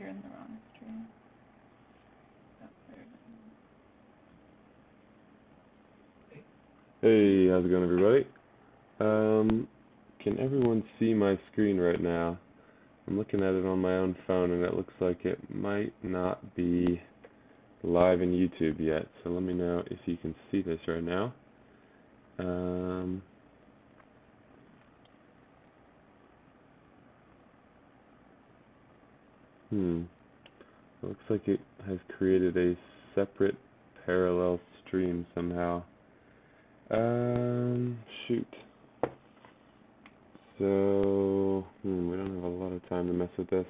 You're in the wrong stream. Oh, there it is. Hey, how's it going, everybody? Can everyone see my screen right now? I'm looking at it on my own phone, and it looks like it might not be live in YouTube yet. So let me know if you can see this right now. It looks like it has created a separate parallel stream somehow. Shoot. So, we don't have a lot of time to mess with this.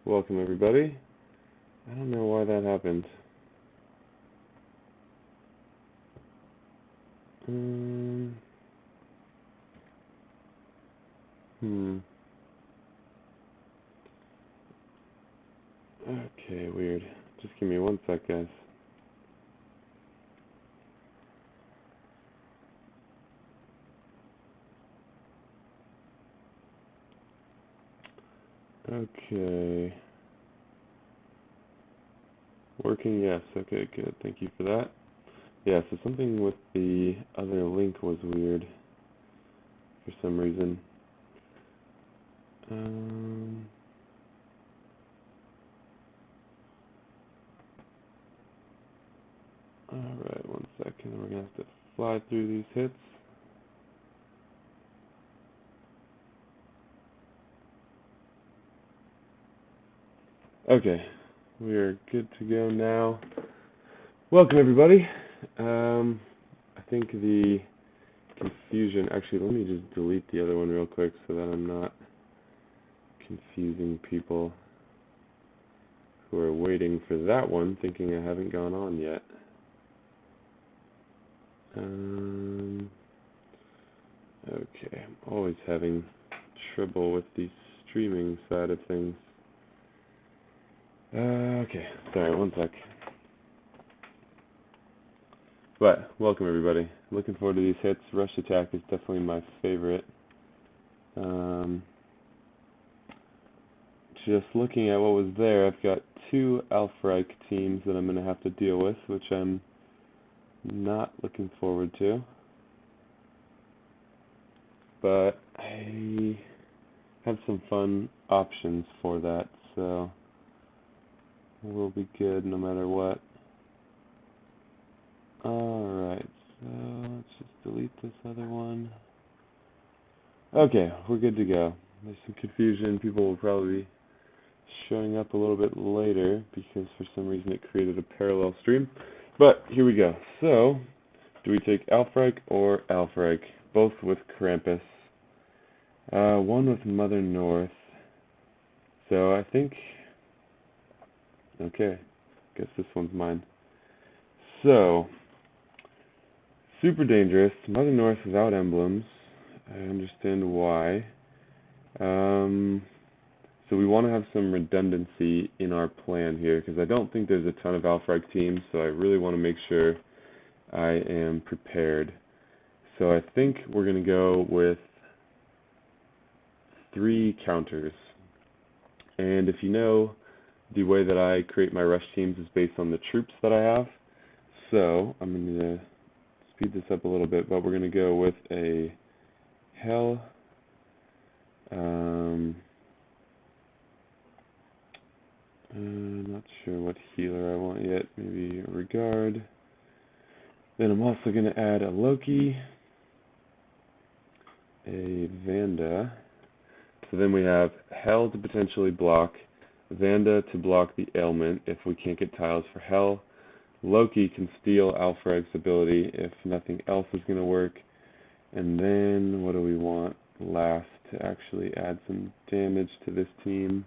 Welcome everybody. I don't know why that happened. Okay, weird. Just give me one sec, guys. Okay. Working, yes. Okay, good. Thank you for that. Yeah, so something with the other link was weird for some reason. Alright, one second. We're going to have to fly through these hits. Okay, we are good to go now. Welcome everybody. I think the confusion, actually let me just delete the other one real quick so that I'm not confusing people who are waiting for that one thinking I haven't gone on yet. Okay, I'm always having trouble with the streaming side of things. Okay, sorry, one sec. But, welcome everybody. Looking forward to these hits. Rush Attack is definitely my favorite. Just looking at what was there, I've got two Alfreich teams that I'm going to have to deal with, which I'm not looking forward to. But I have some fun options for that, so we'll be good no matter what. Alright, so let's just delete this other one. Okay, we're good to go. There's some confusion. People will probably be showing up a little bit later because for some reason it created a parallel stream. But here we go. So, do we take Alfreich or Alfreich? Both with Krampus. One with Mother North. So I think, okay, guess this one's mine. So, super dangerous. Mother North without emblems. I understand why. So we want to have some redundancy in our plan here because I don't think there's a ton of Alfreich teams, so I really want to make sure I am prepared. So I think we're going to go with 3 counters. And if you know, the way that I create my rush teams is based on the troops that I have. So I'm going to speed this up a little bit, but we're going to go with a Hell. Not sure what healer I want yet. Maybe a Regard. Then I'm also going to add a Loki, a Vanda. So then we have Hell to potentially block, Vanda to block the ailment if we can't get tiles for Hell. Loki can steal Alfreich's ability if nothing else is going to work. And then what do we want last to actually add some damage to this team?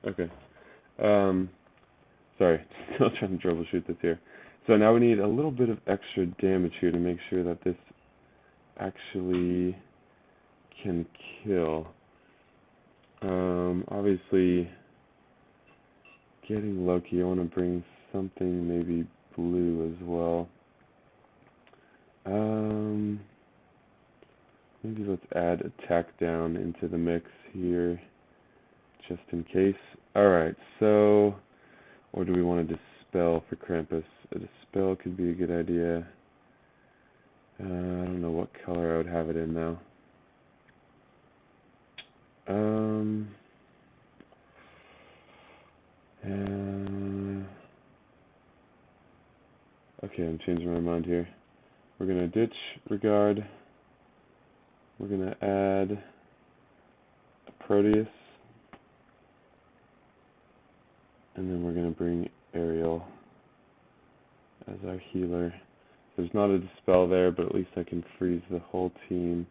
Okay. Sorry, still trying to troubleshoot this here. So now we need a little bit of extra damage here to make sure that this actually can kill. Obviously, getting Loki, I want to bring something maybe blue as well. Maybe let's add attack down into the mix here, just in case. Alright, so, or do we want to dispel for Krampus? A dispel could be a good idea. I don't know what color I would have it in now. Okay, I'm changing my mind here. We're going to ditch Regard. We're going to add a Proteus. And then we're going to bring Ariel as our healer. There's not a dispel there, but at least I can freeze the whole team.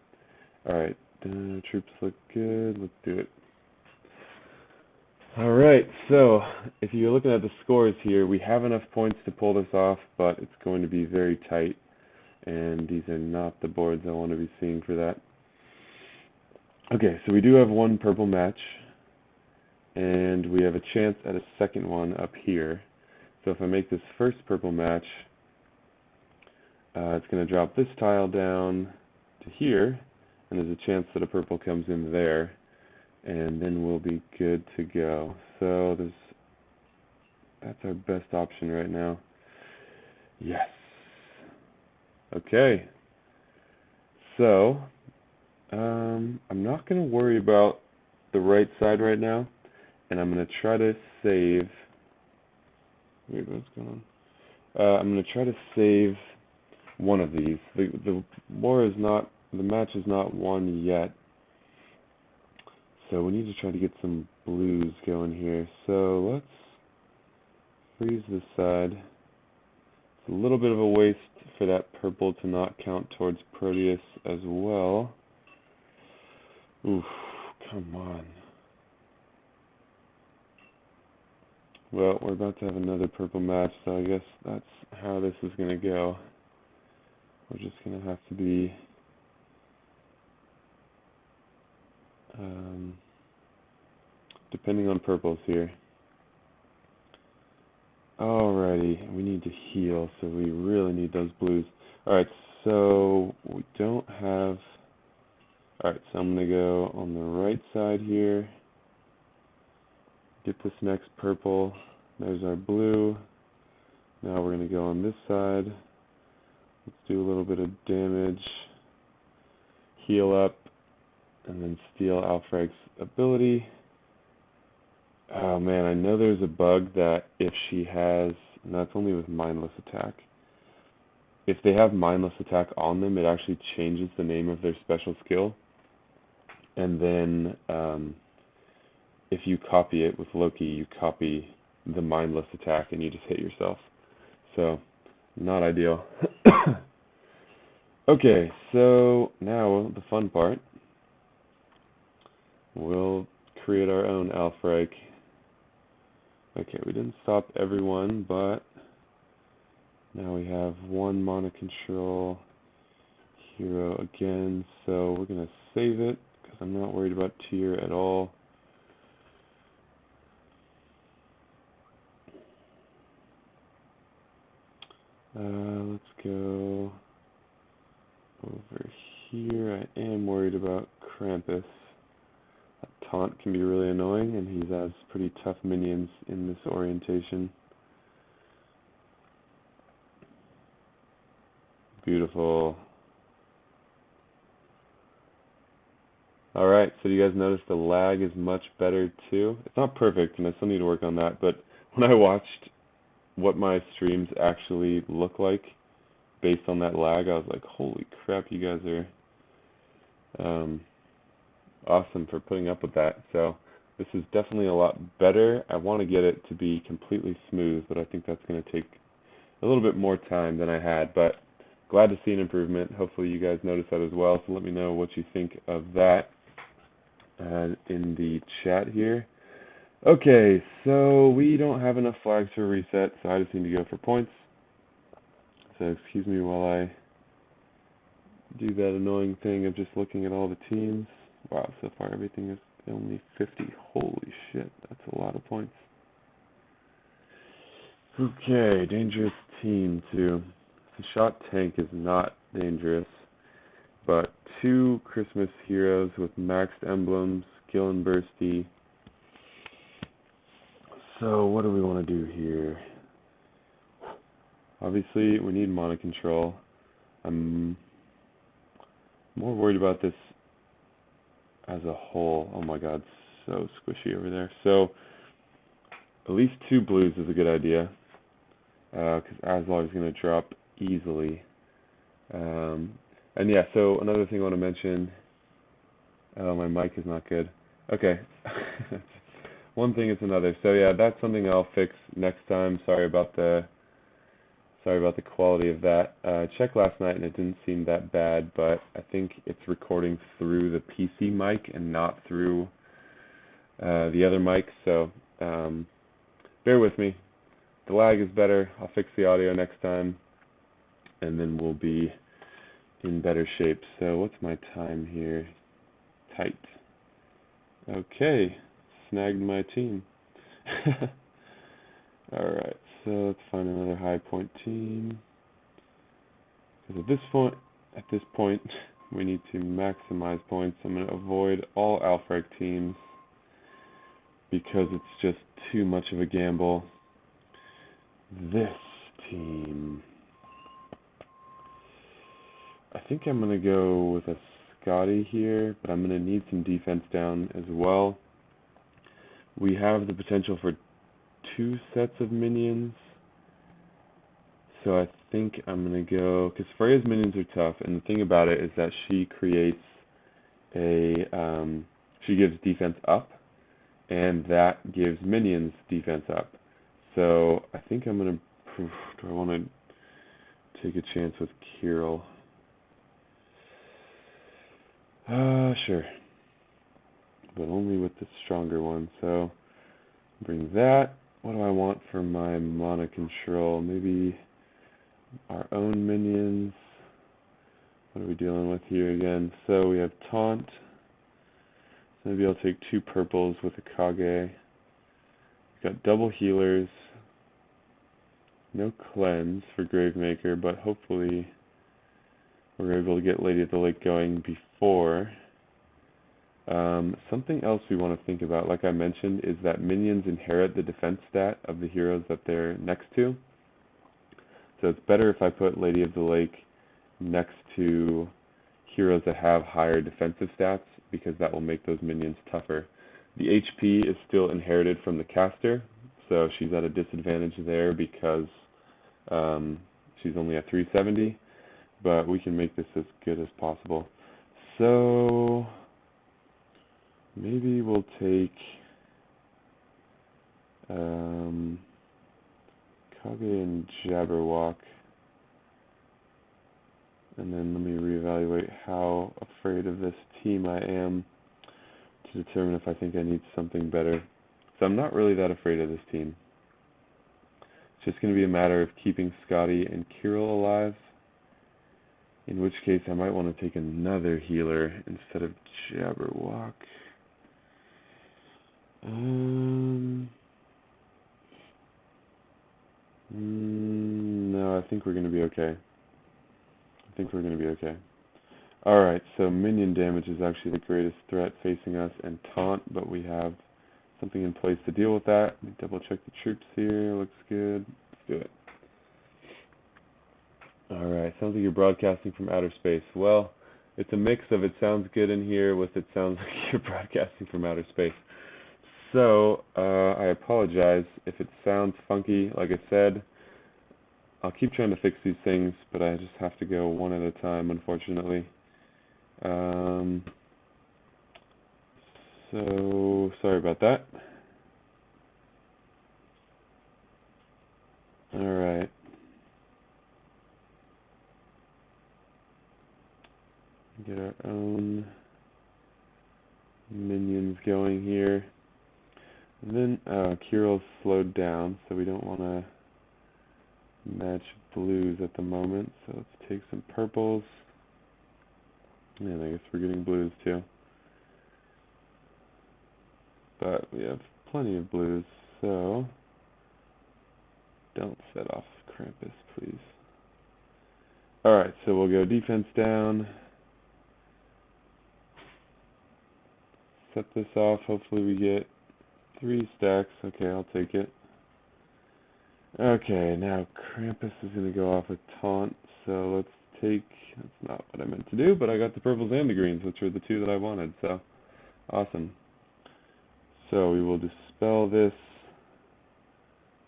Alright, troops look good. Let's do it. Alright, so if you're looking at the scores here, we have enough points to pull this off, but it's going to be very tight. And these are not the boards I want to be seeing for that. Okay, so we do have one purple match. And we have a chance at a second one up here. So if I make this first purple match, it's going to drop this tile down to here, and there's a chance that a purple comes in there, and then we'll be good to go. So that's our best option right now. Yes. Okay. So, I'm not going to worry about the right side right now, and I'm going to try to save. Wait, what's going on? I'm going to try to save one of these. The match is not won yet, so we need to try to get some blues going here. So let's freeze this side. It's a little bit of a waste for that purple to not count towards Proteus as well. Oof, come on. Well, we're about to have another purple match, so I guess that's how this is going to go. We're just going to have to be depending on purples here. Alrighty, we need to heal, so we really need those blues. Alright, so we don't have... Alright, so I'm going to go on the right side here. Get this next purple. There's our blue. Now we're going to go on this side. Let's do a little bit of damage. Heal up. And then steal Alfreg's ability. Oh man, I know there's a bug that if she has, and that's only with mindless attack. If they have mindless attack on them, it actually changes the name of their special skill. And then if you copy it with Loki, you copy the mindless attack and you just hit yourself. So, not ideal. Okay, so now the fun part. We'll create our own Alfreg. Okay, we didn't stop everyone, but now we have one mana control hero again, so we're going to save it because I'm not worried about tier at all. Let's go over here. I am worried about Krampus. That taunt can be really annoying, and he has pretty tough minions in this orientation. Beautiful. Alright, so do you guys notice the lag is much better too? It's not perfect, and I still need to work on that, but when I watched what my streams actually look like based on that lag, I was like, holy crap, you guys are awesome for putting up with that. So this is definitely a lot better. I want to get it to be completely smooth, but I think that's going to take a little bit more time than I had, but glad to see an improvement. Hopefully you guys notice that as well, so let me know what you think of that in the chat here. Okay, so we don't have enough flags for a reset, so I just need to go for points. So excuse me while I do that annoying thing of just looking at all the teams. Wow, so far everything is only 50. Holy shit, that's a lot of points. Okay, dangerous team too. The shot tank is not dangerous, but 2 Christmas heroes with maxed emblems, skill and bursty. So what do we want to do here? Obviously, we need mana control. I'm more worried about this as a whole. Oh my god, so squishy over there. So, at least 2 blues is a good idea, because Aslar is going to drop easily. And yeah, so another thing I want to mention, oh, my mic is not good. Okay, one thing is another. So yeah, that's something I'll fix next time. Sorry about the quality of that. I checked last night and it didn't seem that bad, but I think it's recording through the PC mic and not through the other mic, so bear with me. The lag is better. I'll fix the audio next time, and then we'll be in better shape. So what's my time here? Tight. Okay, snagged my team. Alright, so let's find another high point team. Because at this point, we need to maximize points. I'm going to avoid all Alfreg teams because it's just too much of a gamble. This team, I think I'm going to go with a Scotty here, but I'm going to need some defense down as well. We have the potential for 2 sets of minions, so I think I'm going to go, because Freya's minions are tough, and the thing about it is that she creates she gives defense up, and that gives minions defense up. So I think I'm going to, do I want to take a chance with Kirill? Sure. But only with the stronger one. So bring that. What do I want for my mana control? Maybe our own minions. What are we dealing with here again? So we have Taunt. So maybe I'll take 2 purples with a Kage. We've got double healers. No cleanse for Gravemaker, but hopefully we're able to get Lady of the Lake going before. Something else we want to think about, like I mentioned, is that minions inherit the defense stat of the heroes that they're next to. So it's better if I put Lady of the Lake next to heroes that have higher defensive stats, because that will make those minions tougher. The HP is still inherited from the caster, so she's at a disadvantage there because she's only at 370, but we can make this as good as possible. So maybe we'll take Kage and Jabberwock, and then let me reevaluate how afraid of this team I am to determine if I think I need something better. So I'm not really that afraid of this team. It's just going to be a matter of keeping Scotty and Kirill alive, in which case I might want to take another healer instead of Jabberwock. No, I think we're going to be okay. Alright, so minion damage is actually the greatest threat facing us, and taunt, but we have something in place to deal with that. Let me double check the troops here. Looks good. Let's do it. Alright, sounds like you're broadcasting from outer space. Well, it's a mix of it sounds good in here with it sounds like you're broadcasting from outer space. So, I apologize if it sounds funky. Like I said, I'll keep trying to fix these things, but I just have to go one at a time, unfortunately. So, sorry about that. Alright. Get our own minions going here. And then, Kirill's slowed down, so we don't want to match blues at the moment. So let's take some purples. And I guess we're getting blues too. but we have plenty of blues, so don't set off Krampus, please. Alright, so we'll go defense down. Set this off. Hopefully we get 3 stacks. Okay, I'll take it. Okay, now Krampus is going to go off a taunt, so let's take... That's not what I meant to do, but I got the purples and the greens, which were the 2 that I wanted, so awesome. So we will dispel this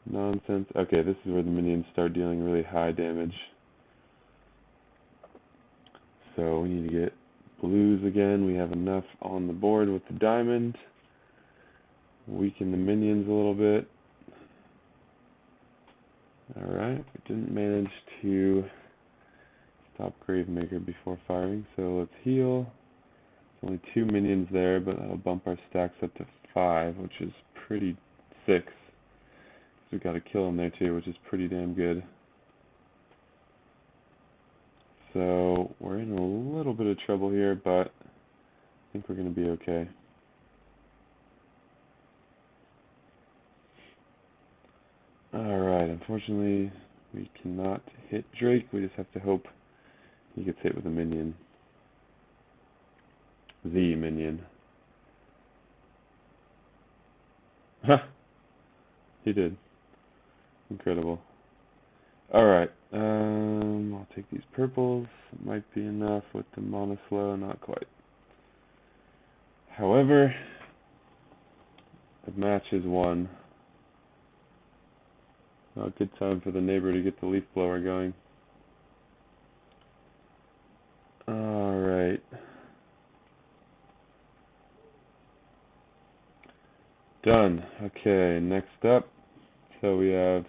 nonsense. Okay, this is where the minions start dealing really high damage. So we need to get blues again. We have enough on the board with the diamond. Weaken the minions a little bit. Alright, we didn't manage to stop Gravemaker before firing, so let's heal. There's only 2 minions there, but that'll bump our stacks up to 5, which is pretty 6. So we got a kill in there too, which is pretty damn good. So we're in a little bit of trouble here, but I think we're going to be okay. Alright, unfortunately we cannot hit Drake, we just have to hope he gets hit with a minion. The minion. Ha! He did. Incredible. Alright, I'll take these purples. It might be enough with the Monoslow, not quite. However, the match is won. A good time for the neighbor to get the leaf blower going. Alright. Done. Okay, next up. So we have a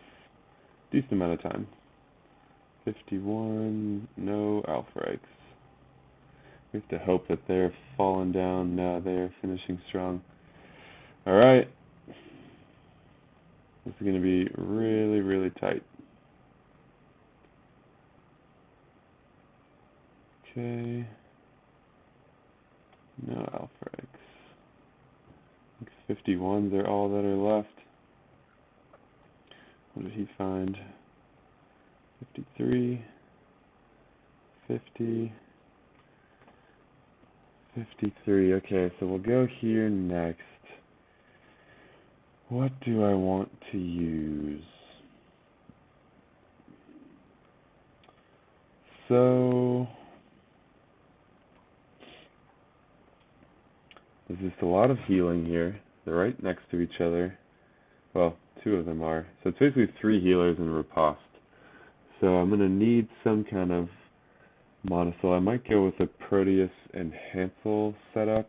decent amount of time. 51, no Alpha-X. We have to hope that they're falling down. No, they're finishing strong. Alright. This is going to be really, really tight. Okay. No Alpha-X. 51s are all that are left. What did he find? 53, 50, 53. Okay, so we'll go here next. What do I want to use? So there's just a lot of healing here. They're right next to each other. Well, 2 of them are. So it's basically 3 healers and Riposte. So I'm going to need some kind of Monosol. I might go with a Proteus and Hansel setup.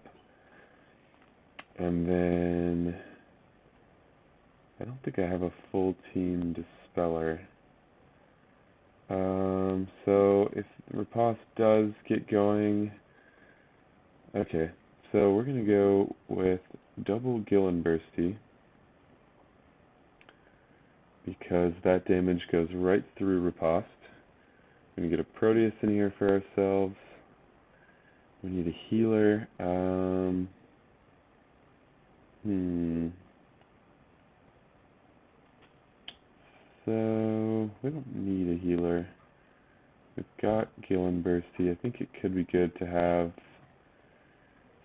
And then I don't think I have a full team Dispeller. So if Riposte does get going... Okay, so we're going to go with double Gillenbursty, because that damage goes right through Riposte. We're going to get a Proteus in here for ourselves. We need a healer. So we don't need a healer. We've got Gillenbursty. I think it could be good to have.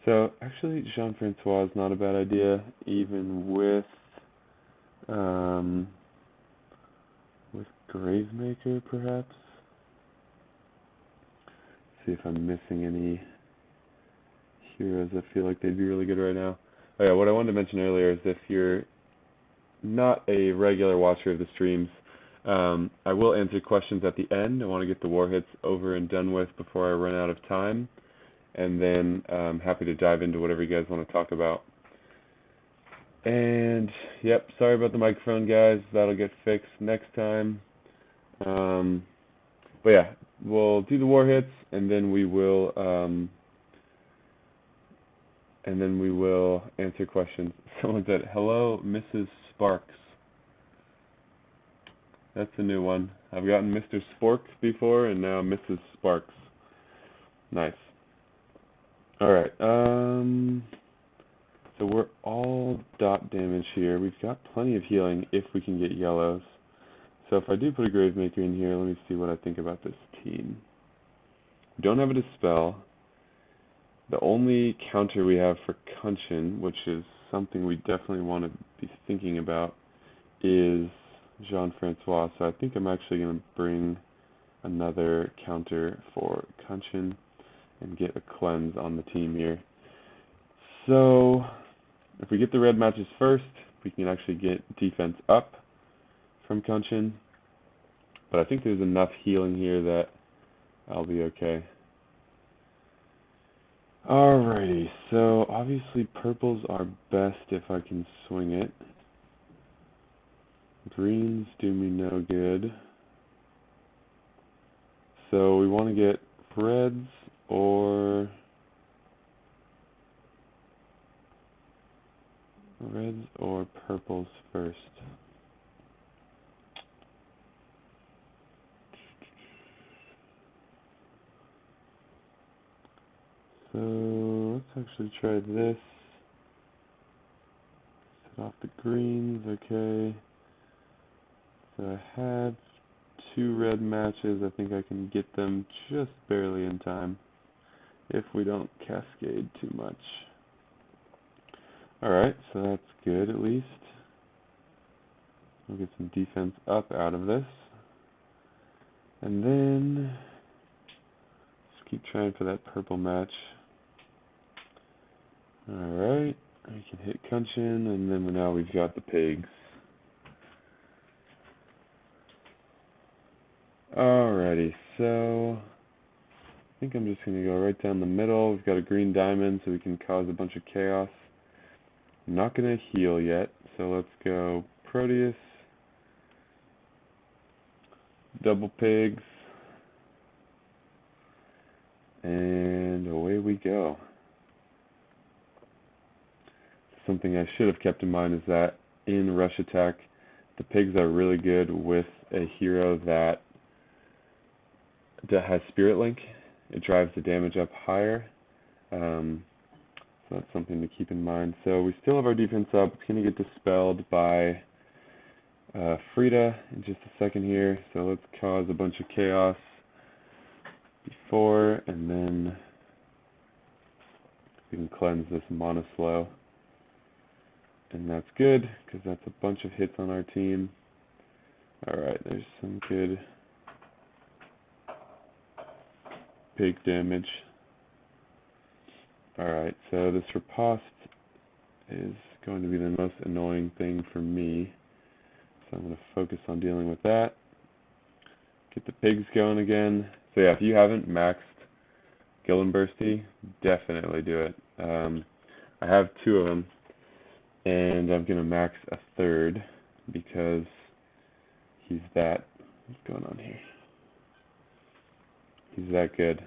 So actually, Jean-Francois is not a bad idea, even with Gravemaker, perhaps. See if I'm missing any heroes that feel like they'd be really good right now. Oh yeah, what I wanted to mention earlier is if you're not a regular watcher of the streams, I will answer questions at the end. I want to get the war hits over and done with before I run out of time, and then I'm happy to dive into whatever you guys want to talk about. And yep, sorry about the microphone, guys. That'll get fixed next time. But yeah, we'll do the war hits, and then we will answer questions. Someone said, "Hello, Mrs. Sparks." That's a new one. I've gotten Mr. Spork before, and now Mrs. Sparks. Nice. All right. So we're all all dot damage here. We've got plenty of healing if we can get yellows. So if I do put a Gravemaker in here, let me see what I think about this team. We don't have a Dispel. The only counter we have for Kunshin, which is something we definitely want to be thinking about, is Jean-Francois. So I think I'm actually going to bring another counter for Kunshin and get a cleanse on the team here. So if we get the red matches first, we can actually get defense up from Kunshin. But I think there's enough healing here that I'll be okay. Alrighty, so obviously purples are best if I can swing it. Greens do me no good. So we want to get reds or purples first. So let's actually try this. Set off the greens, okay. So I have 2 red matches. I think I can get them just barely in time if we don't cascade too much. Alright, so that's good at least. We'll get some defense up out of this. And then just keep trying for that purple match. Alright, we can hit Kunshin, and then now we've got the pigs. Alrighty, so I think I'm just going to go right down the middle. We've got a green diamond, so we can cause a bunch of chaos. I'm not going to heal yet, so let's go Proteus, double pigs, and away we go. Something I should have kept in mind is that in Rush Attack, the pigs are really good with a hero that has Spirit Link. It drives the damage up higher. So that's something to keep in mind. So we still have our defense up. It's going to get dispelled by Frida in just a second here. So let's cause a bunch of chaos before, and then we can cleanse this Mana Slow. And that's good, because that's a bunch of hits on our team. Alright, there's some good pig damage. Alright, so this riposte is going to be the most annoying thing for me. So I'm going to focus on dealing with that. Get the pigs going again. So yeah, if you haven't maxed Gillenbursty, definitely do it. I have 2 of them, and I'm going to max a 3rd because he's that, what's going on here? He's that good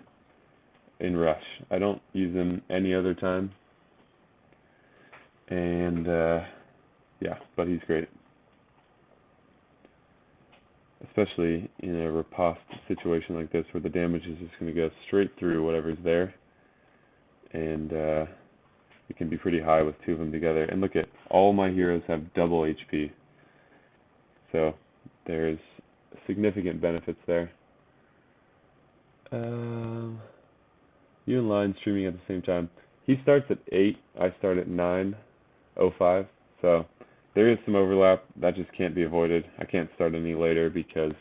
in Rush. I don't use him any other time, and yeah, but he's great. Especially in a riposte situation like this where the damage is just going to go straight through whatever's there, and it can be pretty high with 2 of them together. And look at, all my heroes have double HP, so there's significant benefits there. You and Lion streaming at the same time. He starts at 8, I start at 9:05, so there is some overlap. That just can't be avoided. I can't start any later because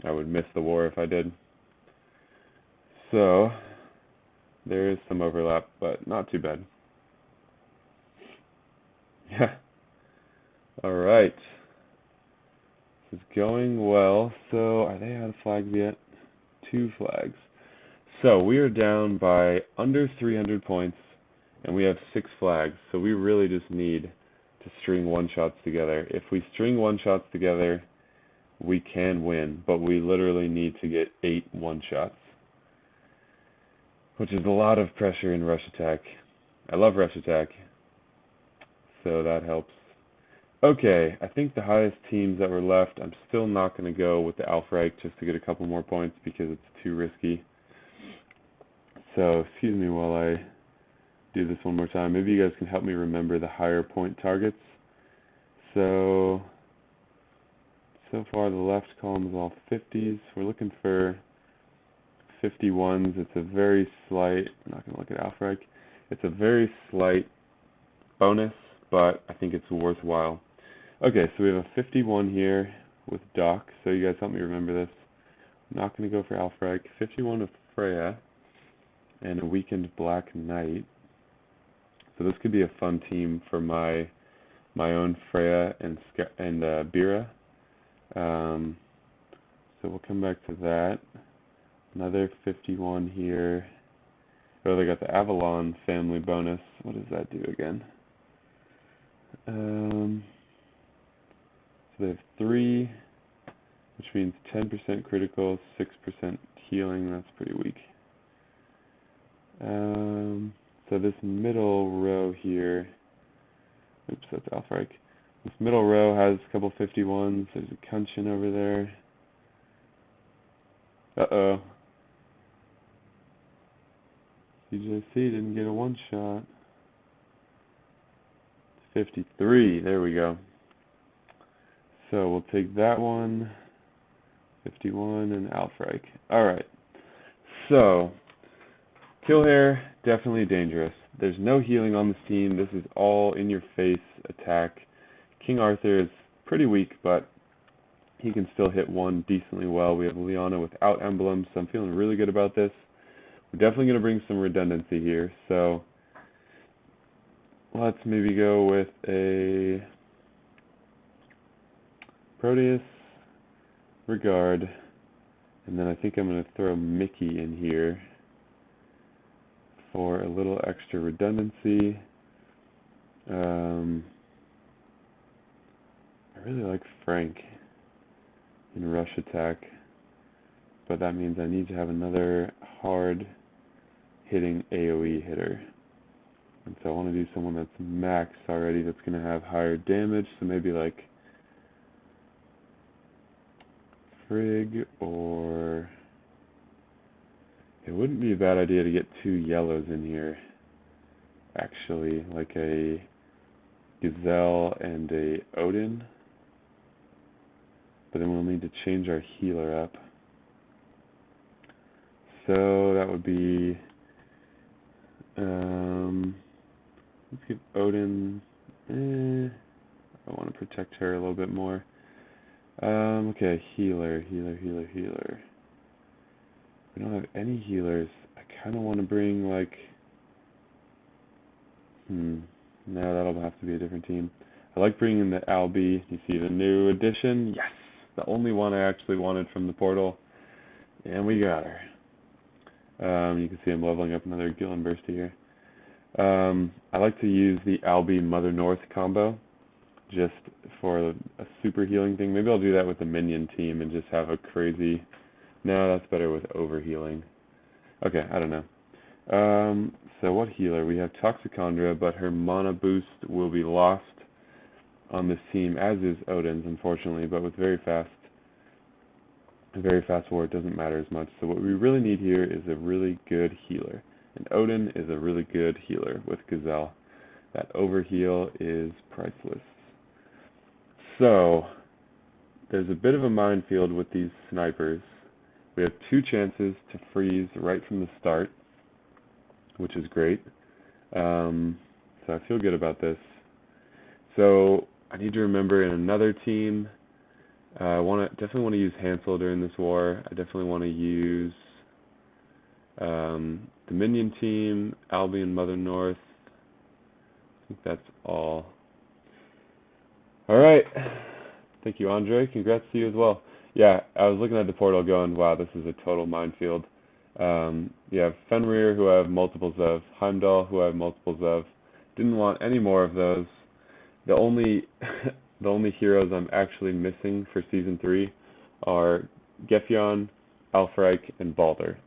I would miss the war if I did. So there is some overlap, but not too bad. Yeah. Alright. This is going well. So are they out of flags yet? 2 flags. So we are down by under 300 points, and we have 6 flags. So we really just need to string one-shots together. If we string one-shots together, we can win, but we literally need to get 8 one-shots, which is a lot of pressure in Rush Attack. I love Rush Attack, so that helps. Okay, I think the highest teams that were left, I'm still not going to go with the Alfreich just to get a couple more points because it's too risky. So, excuse me while I do this one more time. Maybe you guys can help me remember the higher point targets. So far the left column is all 50s. We're looking for 51s. It's a very slight, I'm not going to look at Alfred. It's a very slight bonus, but I think it's worthwhile. Okay, so we have a 51 here with Doc, so you guys help me remember this. I'm not going to go for Alfred. 51 with Freya, and a weakened Black Knight. So this could be a fun team for my own Freya and Bira. So we'll come back to that. Another 51 here. Oh, they got the Avalon family bonus. What does that do again? So they have 3, which means 10% critical, 6% healing. That's pretty weak. So this middle row here, oops, that's Alfreich. This middle row has a couple 51s. There's a Kunshin over there. Uh-oh. CJC didn't get a one-shot. 53, there we go. So we'll take that one, 51, and Alfreich. Alright, so Killhair, definitely dangerous. There's no healing on this team. This is all in-your-face attack. King Arthur is pretty weak, but he can still hit one decently well. We have Liana without emblems, so I'm feeling really good about this. We're definitely going to bring some redundancy here, so let's maybe go with a Proteus, Regard, and then I think I'm going to throw Mickey in here for a little extra redundancy. I really like Frank in rush attack, but that means I need to have another hard hitting AoE hitter. And so I want to do someone that's max already, that's going to have higher damage, so maybe like Frigg, or it wouldn't be a bad idea to get 2 yellows in here, actually, like a Gazelle and a Odin. But then we'll need to change our healer up. So that would be, let's give Odin, I want to protect her a little bit more. Okay, healer. We don't have any healers. I kind of want to bring, like, no, that'll have to be a different team. I like bringing the Albi. You see the new addition? Yes! The only one I actually wanted from the portal. And we got her. You can see I'm leveling up another Gillen Burst here. I like to use the Albi Mother North combo just for a super healing thing. Maybe I'll do that with the minion team and just have a crazy... No, that's better with overhealing. Okay, I don't know. So what healer? We have Toxicondra, but her mana boost will be lost on this team, as is Odin's, unfortunately, but with very fast war, it doesn't matter as much. So what we really need here is a really good healer. And Odin is a really good healer with Gazelle. That overheal is priceless. So, there's a bit of a minefield with these snipers. We have 2 chances to freeze right from the start, which is great. So I feel good about this. So I need to remember in another team, I definitely want to use Hansel during this war. I definitely want to use the minion team, Albion, Mother North. I think that's all. Alright. Thank you, Andre. Congrats to you as well. Yeah, I was looking at the portal going, wow, this is a total minefield. You have Fenrir, who I have multiples of, Heimdall, who I have multiples of. Didn't want any more of those. The only heroes I'm actually missing for Season 3 are Gefjon, Alfreich, and Balder.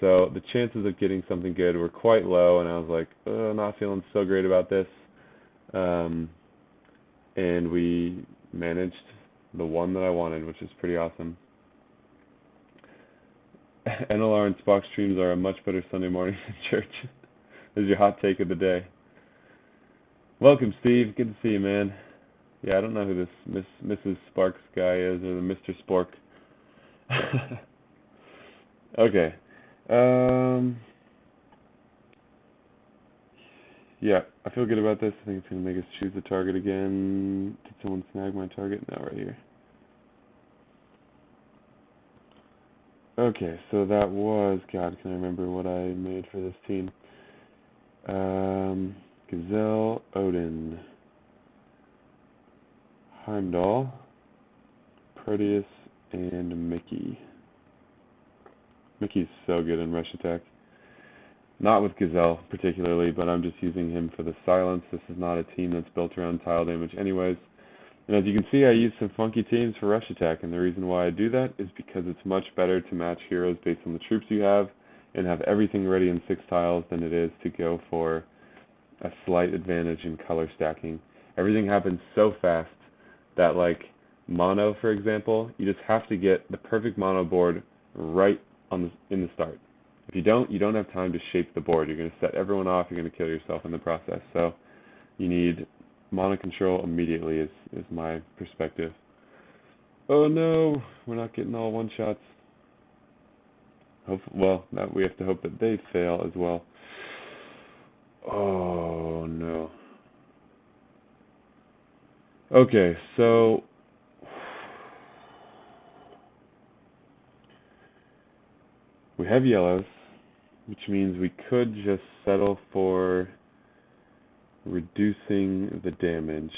So the chances of getting something good were quite low, and I was like, not feeling so great about this. And we managed the one that I wanted, which is pretty awesome. NLR and Spock streams are a much better Sunday morning than church. This is your hot take of the day. Welcome, Steve. Good to see you, man. Yeah, I don't know who this Mrs. Sparks guy is, or the Mr. Spork. Okay. Yeah, I feel good about this. I think it's going to make us choose the target again. Did someone snag my target? No, right here. Okay, so that was, God, can I remember what I made for this team? Gazelle, Odin, Heimdall, Proteus, and Mickey. Mickey's so good in rush attack. Not with Gazelle particularly, but I'm just using him for the silence. This is not a team that's built around tile damage anyways. And as you can see, I use some funky teams for rush attack, and the reason why I do that is because it's much better to match heroes based on the troops you have and have everything ready in 6 tiles than it is to go for a slight advantage in color stacking. Everything happens so fast that, like mono, for example, you just have to get the perfect mono board right in the start. If you don't have time to shape the board. You're going to set everyone off. You're going to kill yourself in the process. So you need mono control immediately is my perspective. Oh no, we're not getting all one shots. Well, we have to hope that they fail as well. Oh no. Okay, so we have yellows, which means we could just settle for reducing the damage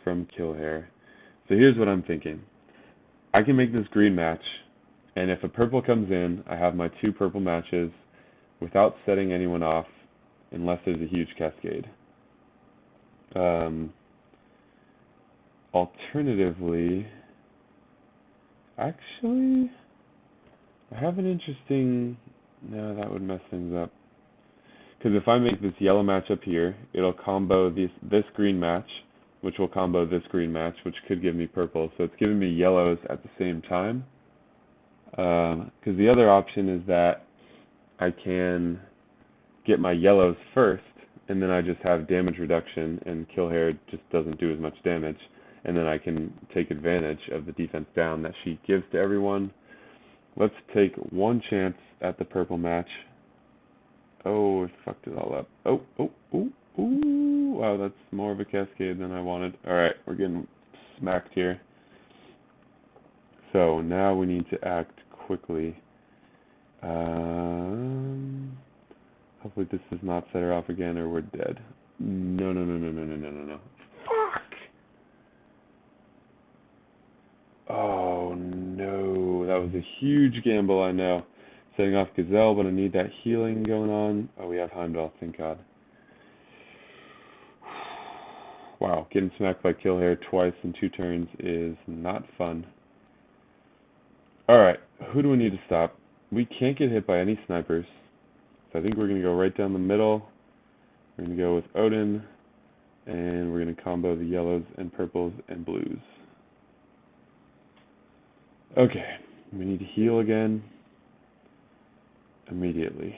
from Killhair. So here's what I'm thinking. I can make this green match, and if a purple comes in, I have my 2 purple matches without setting anyone off, unless there's a huge cascade. Alternatively, actually, I have an interesting... No, that would mess things up. Because if I make this yellow match up here, it'll combo this green match, which will combo this green match, which could give me purple. So it's giving me yellows at the same time. Because the other option is that I can get my yellows first, and then I just have damage reduction, and Killhair just doesn't do as much damage. And then I can take advantage of the defense down that she gives to everyone. Let's take one chance at the purple match. Oh, I fucked it all up. Oh. Wow, that's more of a cascade than I wanted. Alright, we're getting smacked here. So, now we need to act quickly. Hopefully this does not set her off again or we're dead. No. Fuck! Oh, no. That was a huge gamble, I know. Setting off Gazelle, but I need that healing going on. Oh, we have Heimdall, thank God. Wow, getting smacked by Killhair twice in 2 turns is not fun. Alright, who do we need to stop? We can't get hit by any snipers. So I think we're going to go right down the middle. We're going to go with Odin. And we're going to combo the yellows and purples and blues. Okay, we need to heal again. Immediately.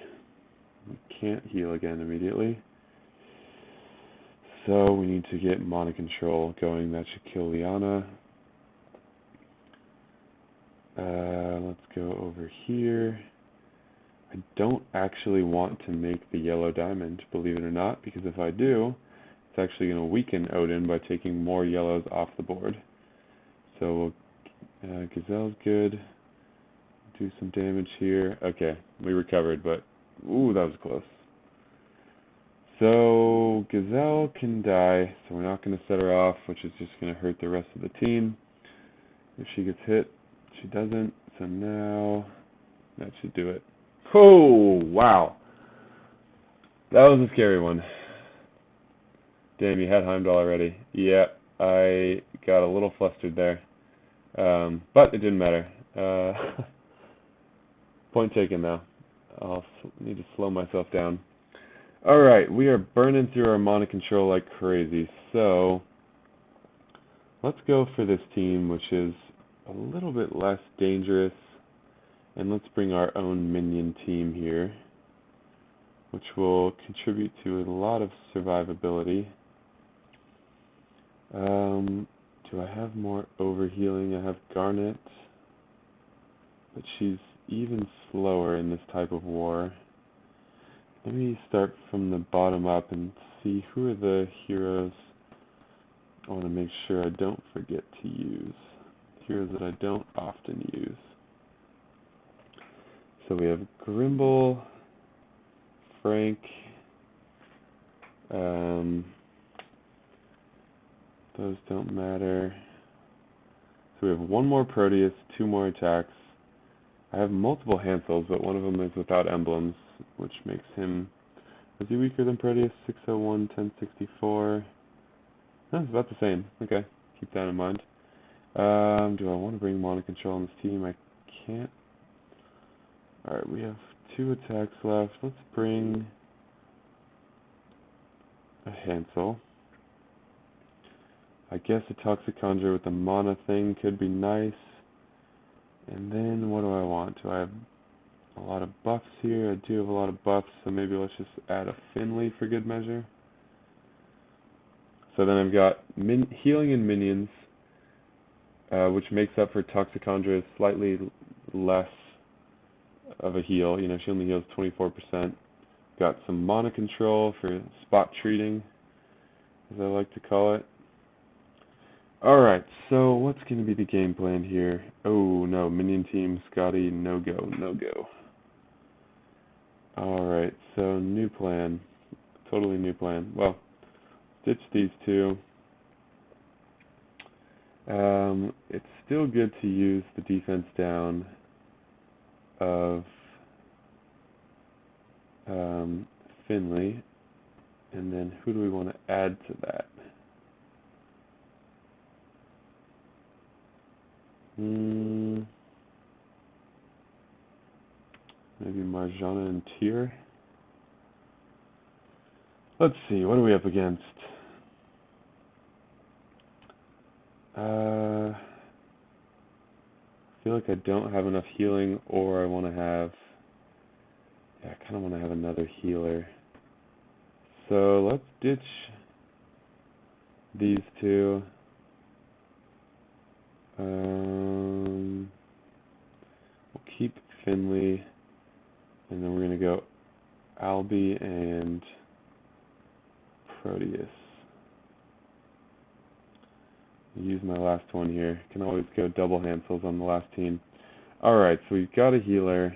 We can't heal again immediately. So we need to get mono control going. That should kill Liana. Let's go over here. I don't actually want to make the yellow diamond, believe it or not, because if I do, it's actually going to weaken Odin by taking more yellows off the board. So Gazelle's good. Do some damage here. Okay, we recovered, but ooh, that was close. So Gazelle can die, so we're not going to set her off, which is just going to hurt the rest of the team. If she gets hit, she doesn't. So now that should do it. Oh, wow. That was a scary one. Damn, you had Heimdall already. Yeah, I got a little flustered there. But it didn't matter. Point taken, though. I'll need to slow myself down. Alright, we are burning through our mono control like crazy, so let's go for this team, which is a little bit less dangerous, and let's bring our own minion team here. which will contribute to a lot of survivability. Do I have more overhealing? I have Garnet, but she's even slower in this type of war. Let me start from the bottom up and see who are the heroes I want to make sure I don't forget to use. Heroes that I don't often use. So we have Grimble, Frank, those don't matter. So we have one more Proteus, two more attacks. I have multiple Hansels, but one of them is without emblems, which makes him... Is he weaker than Proteus? 601, 1064. No, it's about the same. Okay, keep that in mind. Do I want to bring Mana Control on this team? I can't. Alright, we have 2 attacks left. Let's bring a Hansel. I guess a Toxicondra with the Mana thing could be nice. And then what do I want? Do I have a lot of buffs here? I do have a lot of buffs, so maybe let's just add a Finley for good measure. So then I've got healing and minions, which makes up for Toxicondra's slightly less of a heal. You know, she only heals 24%. Got some mana control for spot treating, as I like to call it. Alright, so what's going to be the game plan here? Oh no, minion team, Scotty, no go, no go. Alright, so new plan. Totally new plan. Well, ditch these two. It's still good to use the defense down of Finley. And then who do we want to add to that? Maybe Marjana and Tyr. Let's see, what are we up against? I feel like I don't have enough healing, or I want to have... Yeah, I kind of want to have another healer. So let's ditch these two. We'll keep Finley, and then we're going to go Albie and Proteus. Use my last one here. Can always go double Hansels on the last team. Alright, so we've got a healer.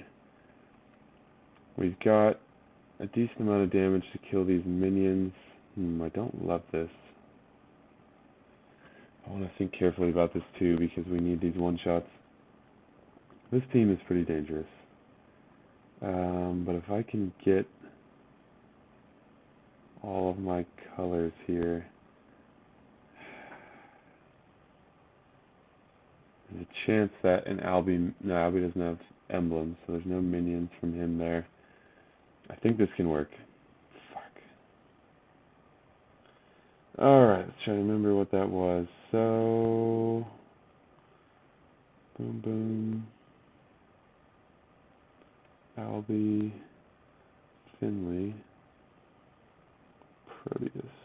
We've got a decent amount of damage to kill these minions. I don't love this. I want to think carefully about this too, because we need these one-shots. This team is pretty dangerous. But if I can get all of my colors here, there's a chance that an Albie... No, Albie doesn't have emblems, so there's no minions from him there. I think this can work. Fuck. Alright, let's try to remember what that was. So... Boom, boom. Albie, Finley, Proteus.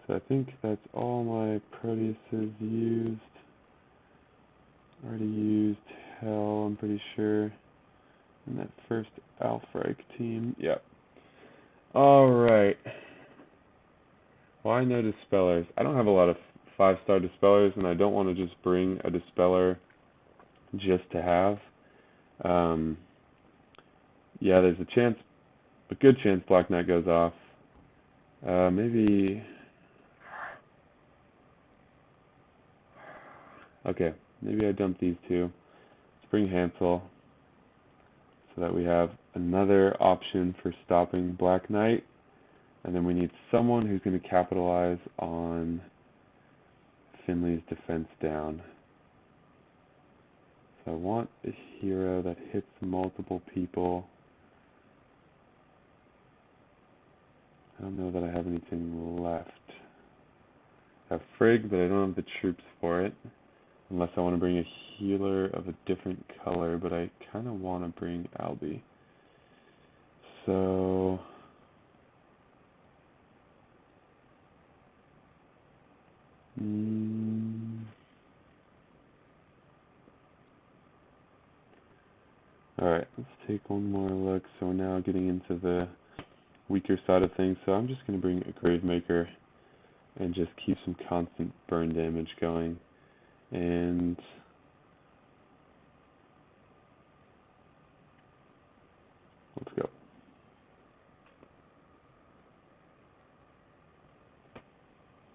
So I think that's all my Proteuses used. Already used Hell, I'm pretty sure. In that first Alfreich team. Yep. Alright. Well, I know Dispellers. I don't have a lot of 5-star Dispellers, and I don't want to just bring a Dispeller just to have. Yeah, there's a good chance Black Knight goes off. Maybe... Okay, maybe I dump these two. Let's bring Hansel, so that we have another option for stopping Black Knight. And then we need someone who's going to capitalize on Finley's defense down. So I want a hero that hits multiple people. I don't know that I have anything left. I have Frigg, but I don't have the troops for it. Unless I want to bring a healer of a different color, but I kind of want to bring Albie. So alright, let's take one more look. So we're now getting into the weaker side of things. So I'm just going to bring a Gravemaker and just keep some constant burn damage going. And let's go.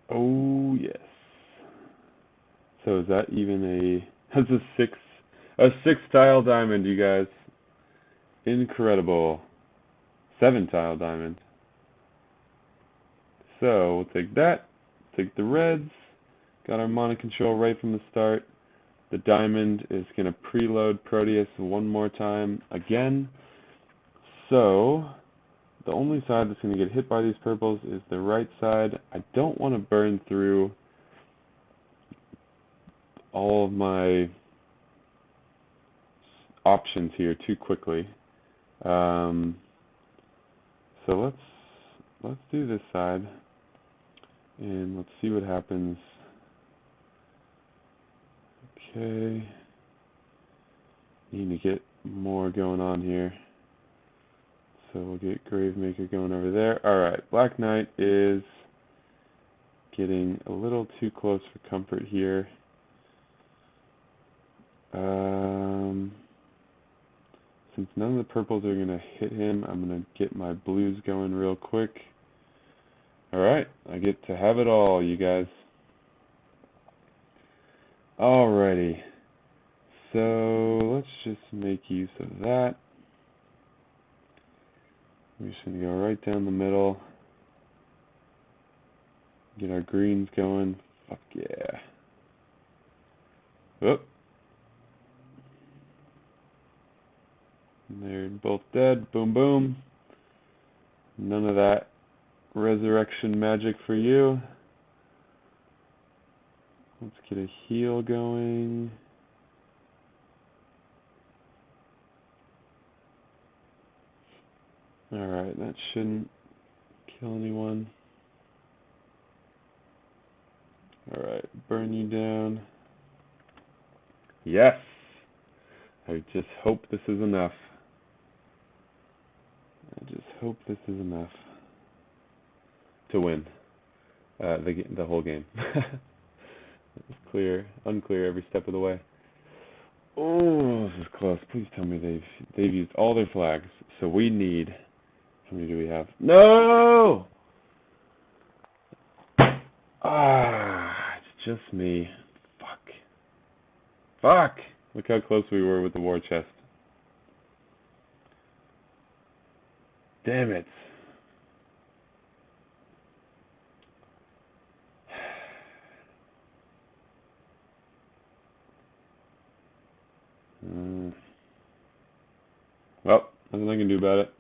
Oh yes. So is that even that's a six tile diamond, you guys. Incredible. 7 tile diamond. So we'll take that, take the reds, got our mana control right from the start. The diamond is going to preload Proteus one more time again. So the only side that's going to get hit by these purples is the right side. I don't want to burn through all of my options here too quickly. So let's do this side, and let's see what happens. Okay, need to get more going on here. So we'll get Gravemaker going over there. Alright, Black Knight is getting a little too close for comfort here. Since none of the purples are going to hit him, I'm going to get my blues going real quick. Alright, I get to have it all, you guys. Alrighty. So let's just make use of that. We're just going to go right down the middle. Get our greens going. Fuck yeah. Whoop. And they're both dead. Boom, boom. None of that resurrection magic for you. Let's get a heal going. Alright, that shouldn't kill anyone. Alright, burn you down. Yes! I just hope this is enough. I just hope this is enough to win the whole game. It's unclear every step of the way. Oh, this is close. Please tell me they've used all their flags. So we need. How many do we have? No! It's just me. Fuck! Look how close we were with the war chest. Damn it. Well, nothing I can do about it.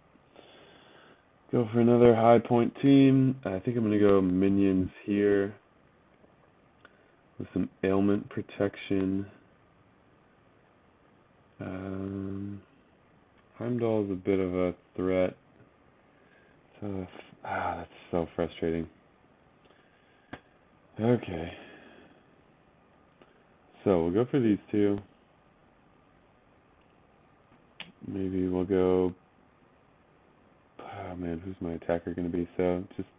Go for another high point team. I think I'm going to go minions here with some ailment protection. Heimdall is a bit of a threat. So, that's so frustrating. Okay. So we'll go for these two. Maybe we'll go. Oh man, who's my attacker going to be? So just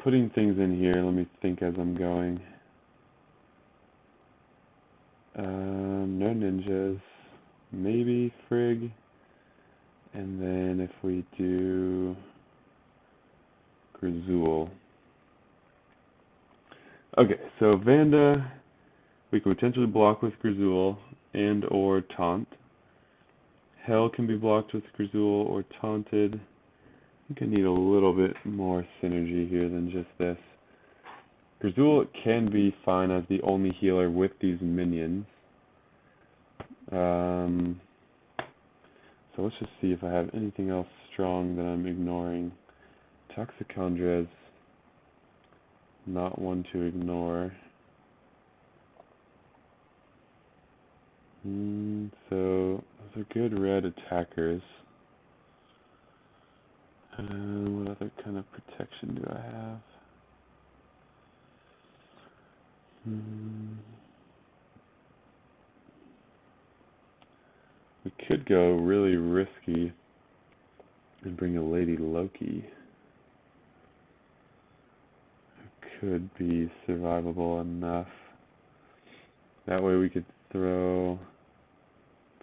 putting things in here. Let me think as I'm going. No ninjas. Maybe Frigg. And then if we do Grazul. Okay, so Vanda, we can potentially block with Grazul and or taunt. Hell can be blocked with Grazul or taunted. I think I need a little bit more synergy here than just this. Grazul can be fine as the only healer with these minions. So let's just see if I have anything else strong that I'm ignoring. Toxicandra is not one to ignore. So those are good red attackers. What other kind of protection do I have? We could go really risky and bring a Lady Loki. It could be survivable enough. That way we could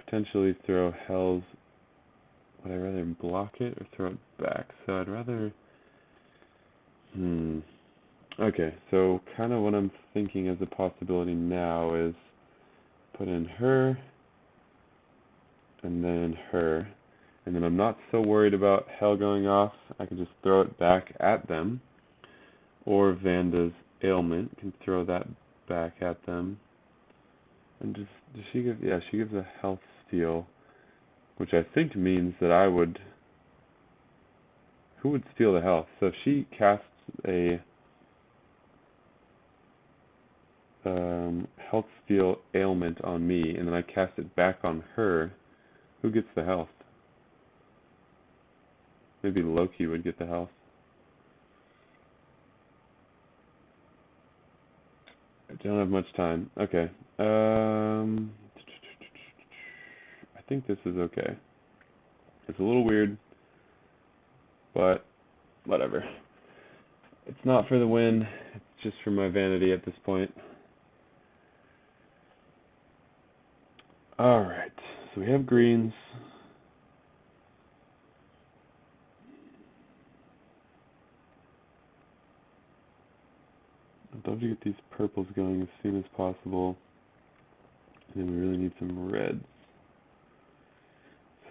potentially throw Hell's. Would I rather block it or throw it back? So I'd rather. Okay, so kind of what I'm thinking as a possibility now is put in her, and then her. And then I'm not so worried about Hell going off. I can just throw it back at them. Or Vanda's ailment can throw that back at them. And does she give? Yeah, she gives a health steal, which I think means that I would. Who would steal the health? So if she casts a health steal ailment on me, and then I cast it back on her, who gets the health? Maybe Loki would get the health. I don't have much time. Okay. I think this is okay. It's a little weird, but whatever. It's not for the win. It's just for my vanity at this point. Alright. So we have greens. I'd love to get these purples going as soon as possible. And then we really need some reds.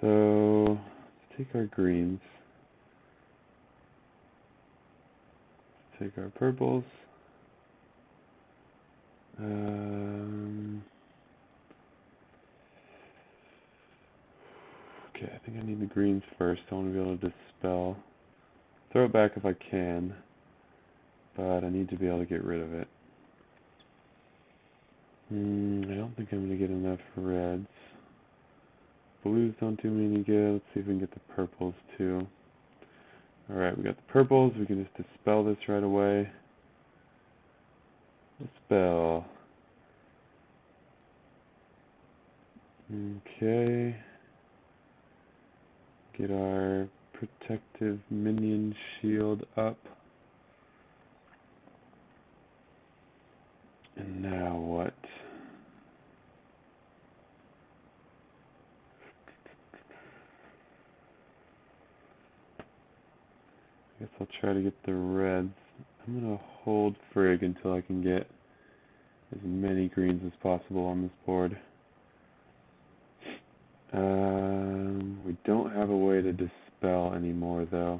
So let's take our greens. Let's take our purples. Okay, I think I need the greens first. I want to be able to dispel. Throw it back if I can, but I need to be able to get rid of it. I don't think I'm going to get enough reds. Blues don't do me any good. Let's see if we can get the purples too. Alright, we got the purples. We can just dispel this right away. Dispel. Okay. Get our protective minion shield up. And now what? I guess I'll try to get the reds. I'm going to hold Frigg until I can get as many greens as possible on this board. We don't have a way to dispel anymore though.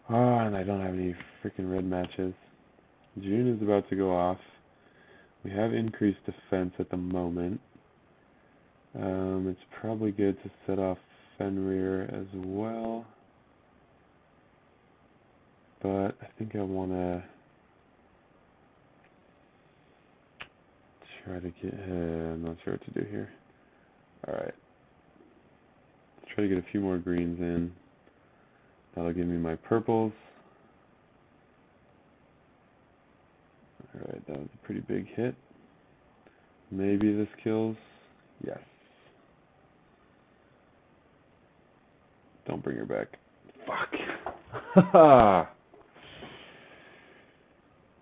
Oh, and I don't have any freaking red matches. June is about to go off. We have increased defense at the moment. It's probably good to set off Fenrir as well. But I think I want to try to get... I'm not sure what to do here. Alright. Let's try to get a few more greens in. That'll give me my purples. Alright, that was a pretty big hit. Maybe this kills. Yes. Don't bring her back. Fuck.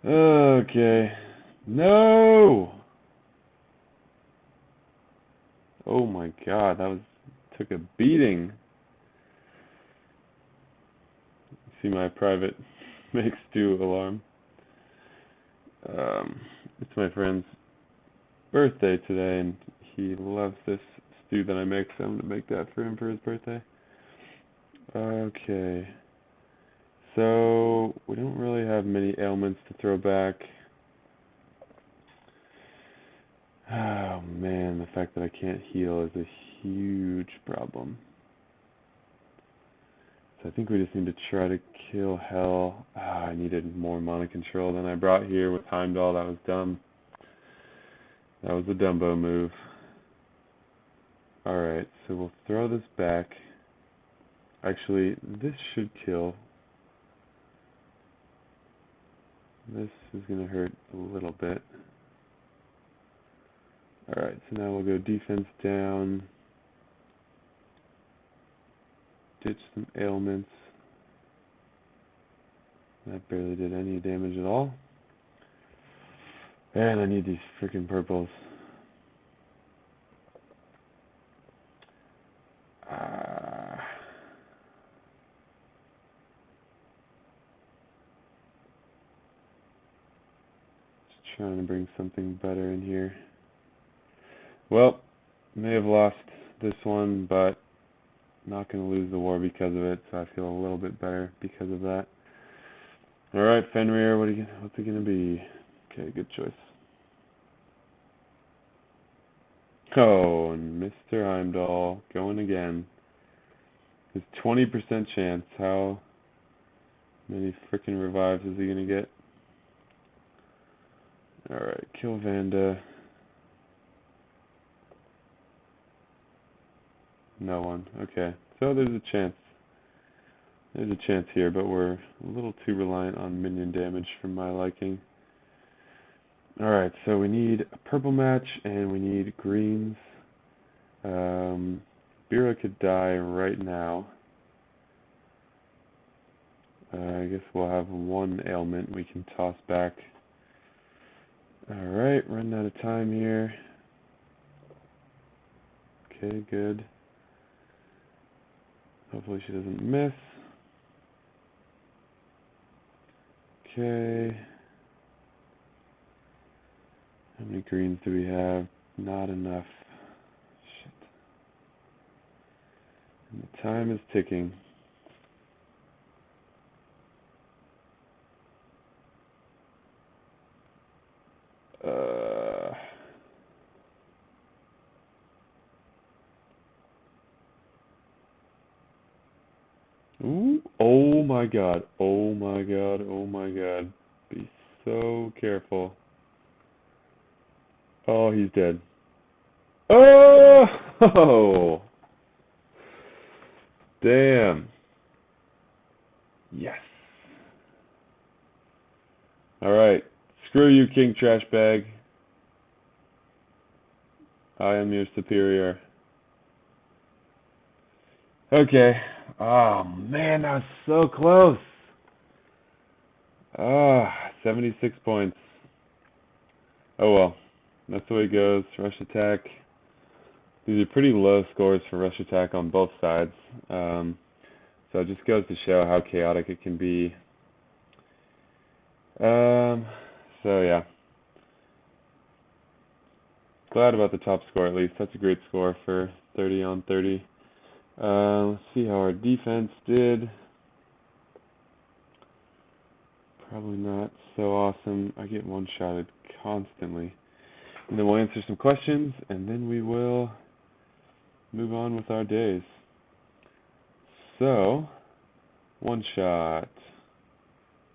Okay. No! Oh my god, took a beating. See my private make stew alarm. It's my friend's birthday today, and he loves this stew that I make, so I'm going to make that for him for his birthday. Okay. So, we don't really have many ailments to throw back. Oh man, the fact that I can't heal is a huge problem. So I think we just need to try to kill Hell. I needed more mana control than I brought here with Heimdall. That was dumb. That was a Dumbo move. Alright, so we'll throw this back. Actually, this should kill. This is going to hurt a little bit. Alright, so now we'll go defense down. Ditch some ailments. That barely did any damage at all. And I need these freaking purples. Just trying to bring something better in here. Well, may have lost this one, but not going to lose the war because of it, so I feel a little bit better because of that. Alright, Fenrir, what's it going to be? Okay, good choice. Oh, and Mr. Heimdall going again. His 20% chance. How many frickin' revives is he going to get? Alright, kill Vanda. No one. Okay, so there's a chance. There's a chance here, but we're a little too reliant on minion damage for my liking. Alright, so we need a purple match and we need greens. Bira could die right now. I guess we'll have one ailment we can toss back. Alright, running out of time here. Okay, good. Hopefully she doesn't miss. Okay. How many greens do we have? Not enough. Shit. And the time is ticking. Ooh, oh my god, oh my god, oh my god. Be so careful. Oh, he's dead. Oh! Damn. Yes. Alright. Screw you, King Trashbag. I am your superior. Okay. Oh, man, that was so close. 76 points. Oh well. That's the way it goes. Rush attack. These are pretty low scores for rush attack on both sides. So it just goes to show how chaotic it can be. So yeah. Glad about the top score at least. That's a great score for 30 on 30. Let's see how our defense did. Probably not so awesome. I get one-shotted constantly. And then we'll answer some questions, and then we will move on with our days. So, one shot.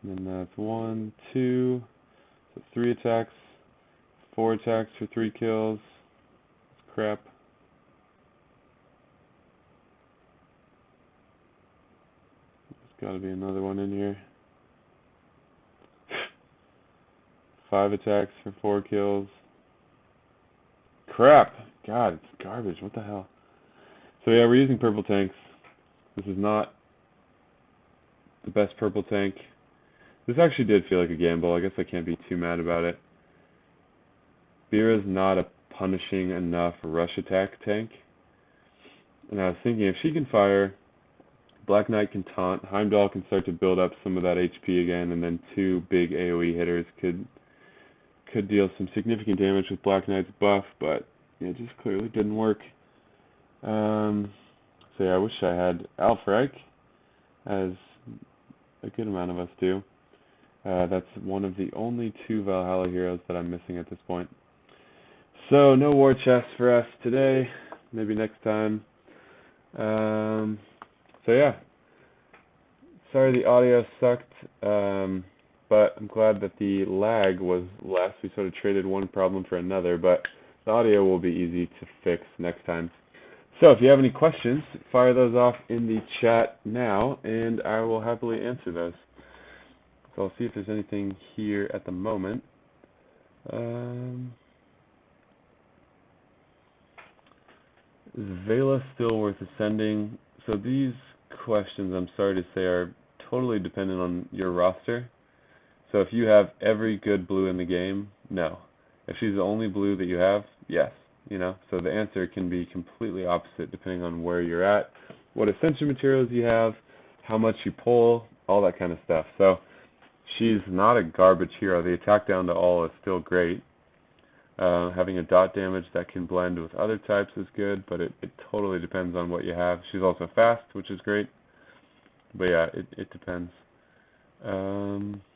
And then that's 1, 2, so 3 attacks, 4 attacks for 3 kills. That's crap. There's got to be another one in here. 5 attacks for 4 kills. Crap! God, it's garbage. What the hell? So yeah, we're using purple tanks. This is not the best purple tank. This actually did feel like a gamble. I guess I can't be too mad about it. Bira's not a punishing enough rush attack tank. And I was thinking, if she can fire, Black Knight can taunt, Heimdall can start to build up some of that HP again, and then 2 big AoE hitters could deal some significant damage with Black Knight's buff, but it just clearly didn't work. So yeah, I wish I had Alfreich, as a good amount of us do. That's one of the only 2 Valhalla heroes that I'm missing at this point. So no war chest for us today, maybe next time. So yeah, sorry the audio sucked, but I'm glad that the lag was less. We sort of traded one problem for another, but the audio will be easy to fix next time. So if you have any questions, fire those off in the chat now, and I will happily answer those. So I'll see if there's anything here at the moment. Is Vela still worth ascending? So these questions, I'm sorry to say, are totally dependent on your roster. So if you have every good blue in the game, no. If she's the only blue that you have, yes. You know, so the answer can be completely opposite depending on where you're at, what ascension materials you have, how much you pull, all that kind of stuff. So she's not a garbage hero. The attack down to all is still great. Having a dot damage that can blend with other types is good, but it totally depends on what you have. She's also fast, which is great. But yeah, it depends. Alright.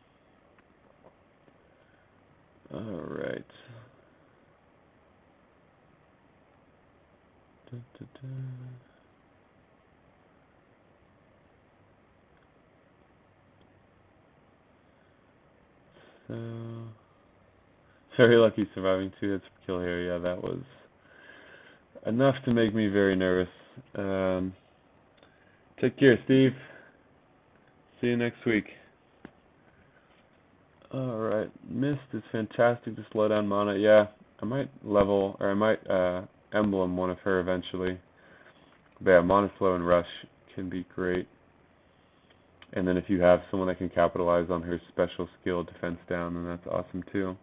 So, very lucky surviving 2 hits per kill here. Yeah, that was enough to make me very nervous. Take care, Steve. See you next week. Alright, Mist is fantastic to slow down mana. Yeah, I might level, or I might emblem one of her eventually. But yeah, Mana Flow and Rush can be great. And then if you have someone that can capitalize on her special skill, Defense Down, then that's awesome too.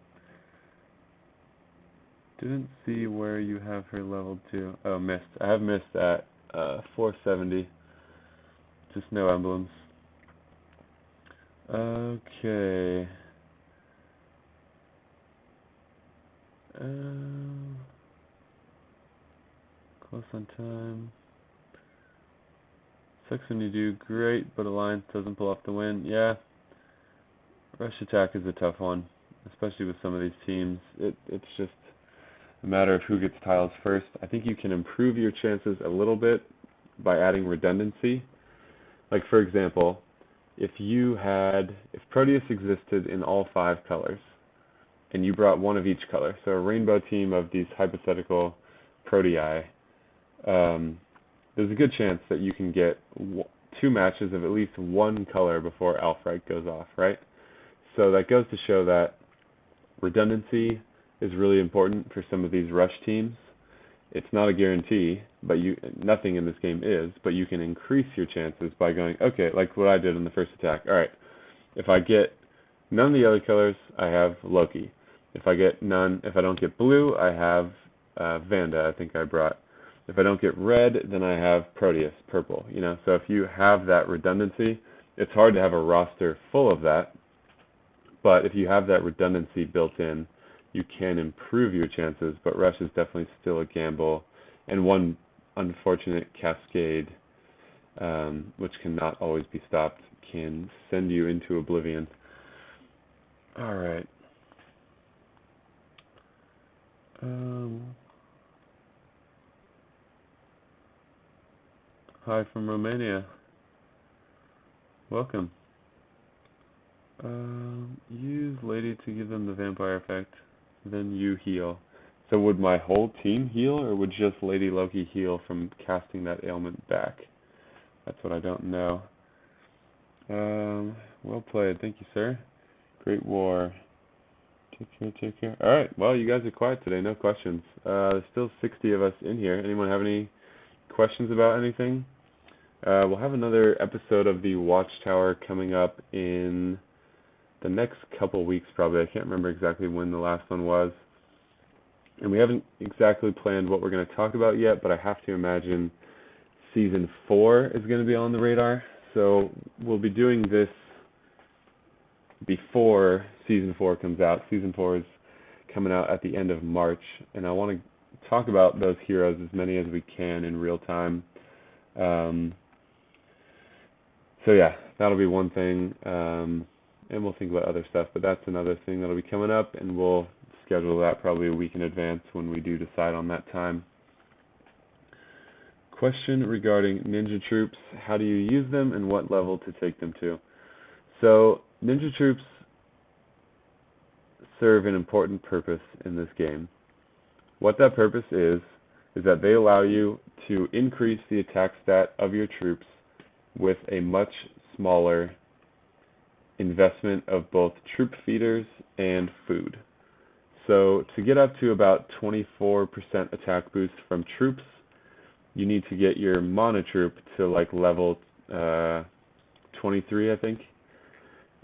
Didn't see where you have her leveled to. Oh, Mist. I have Mist at 470. Just no emblems. Okay. Close on time. Sucks when you do great, but Alliance doesn't pull off the win. Yeah. Rush attack is a tough one, especially with some of these teams. It's just a matter of who gets tiles first. I think you can improve your chances a little bit by adding redundancy. Like for example, if Proteus existed in all 5 colors, and you brought one of each color, so a rainbow team of these hypothetical Protei, there's a good chance that you can get 2 matches of at least one color before Alfred goes off, right? So that goes to show that redundancy is really important for some of these rush teams. It's not a guarantee, but nothing in this game is, but you can increase your chances by going, okay, like what I did in the first attack. All right, if I get none of the other colors, I have Loki. If I don't get blue, I have Vanda, I think I brought. If I don't get red, then I have Proteus, purple. You know, so if you have that redundancy, it's hard to have a roster full of that. But if you have that redundancy built in, you can improve your chances. But Rush is definitely still a gamble, and one unfortunate cascade, which cannot always be stopped, can send you into oblivion. All right. Hi from Romania. Welcome. Use Lady to give them the vampire effect, then you heal. So would my whole team heal, or would just Lady Loki heal from casting that ailment back? That's what I don't know. Well played. Thank you, sir. Great war. Take care. Alright, well, you guys are quiet today. No questions. There's still 60 of us in here. Anyone have any questions about anything? We'll have another episode of the Watchtower coming up in the next couple weeks, probably. I can't remember exactly when the last one was. And we haven't exactly planned what we're going to talk about yet, but I have to imagine Season 4 is going to be on the radar. So we'll be doing this before Season 4 comes out. Season 4 is coming out at the end of March, and I want to talk about those heroes, as many as we can in real time. So yeah, that'll be one thing. And we'll think about other stuff, but that's another thing that'll be coming up, and we'll schedule that probably a week in advance when we do decide on that time. Question regarding ninja troops: how do you use them, and what level to take them to? So ninja troops serve an important purpose in this game. What that purpose is is that they allow you to increase the attack stat of your troops with a much smaller investment of both troop feeders and food. So to get up to about 24% attack boost from troops, you need to get your mana troop to like level 23, I think.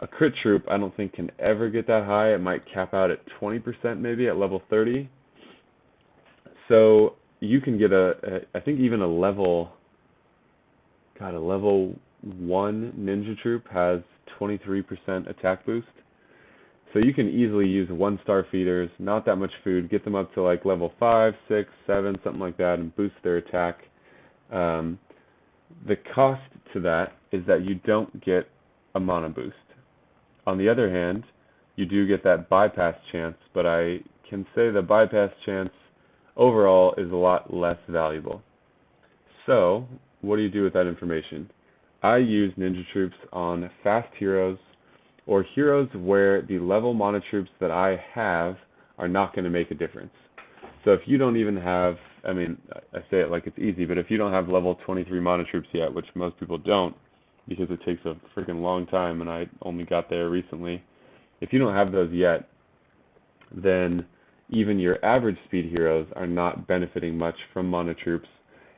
A crit troop, I don't think can ever get that high. It might cap out at 20% maybe at level 30. So you can get I think even a level 1 ninja troop has 23% attack boost. So you can easily use 1-star feeders, not that much food, get them up to like level 5, 6, 7, something like that, and boost their attack. The cost to that is that you don't get a mana boost. On the other hand, you do get that bypass chance, but I can say the bypass chance overall is a lot less valuable. So, what do you do with that information? I use ninja troops on fast heroes, or heroes where the level mana troops that I have are not going to make a difference. So if you don't even have, I mean, I say it like it's easy, but if you don't have level 23 mana troops yet, which most people don't, because it takes a freaking long time, and I only got there recently. If you don't have those yet, then even your average speed heroes are not benefiting much from mana troops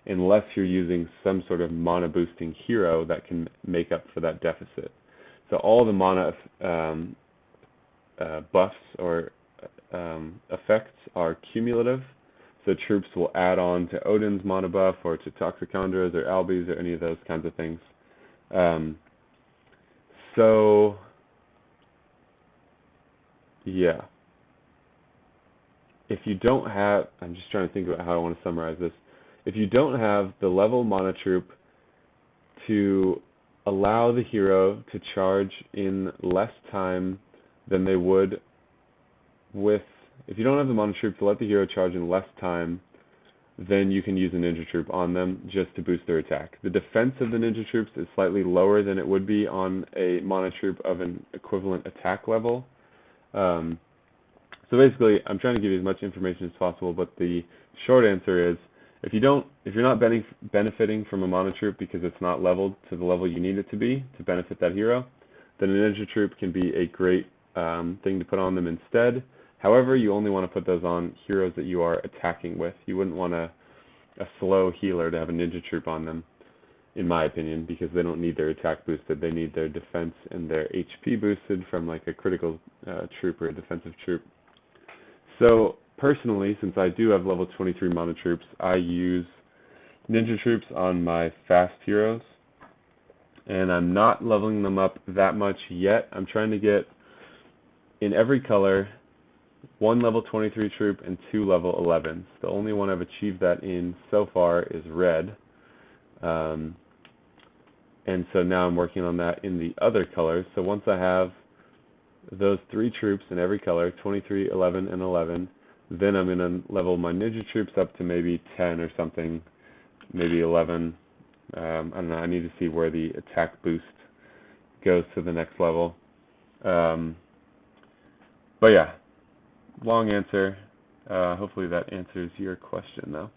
unless you're using some sort of mana boosting hero that can make up for that deficit. So all the mana buffs or effects are cumulative. So troops will add on to Odin's mana buff or to Toxicondra's or Albi's or any of those kinds of things. So, yeah. If you don't have, I'm just trying to think about how I want to summarize this. If you don't have the level mana troop to allow the hero to charge in less time than they would with, if you don't have the mana troop to let the hero charge in less time, then you can use a ninja troop on them just to boost their attack. The defense of the ninja troops is slightly lower than it would be on a mana troop of an equivalent attack level. So basically, I'm trying to give you as much information as possible, but the short answer is, if you're not benefiting from a mana troop because it's not leveled to the level you need it to be to benefit that hero, then a ninja troop can be a great thing to put on them instead. However, you only want to put those on heroes that you are attacking with. You wouldn't want a slow healer to have a ninja troop on them, in my opinion, because they don't need their attack boosted. They need their defense and their HP boosted from like a critical troop or a defensive troop. So personally, since I do have level 23 mana troops, I use ninja troops on my fast heroes, and I'm not leveling them up that much yet. I'm trying to get, in every color, 1 level 23 troop and 2 level 11s. The only one I've achieved that in so far is red. And so now I'm working on that in the other colors. So once I have those 3 troops in every color, 23, 11, and 11, then I'm going to level my ninja troops up to maybe 10 or something, maybe 11. I don't know, I need to see where the attack boost goes to the next level. But yeah, long answer. Hopefully that answers your question, though.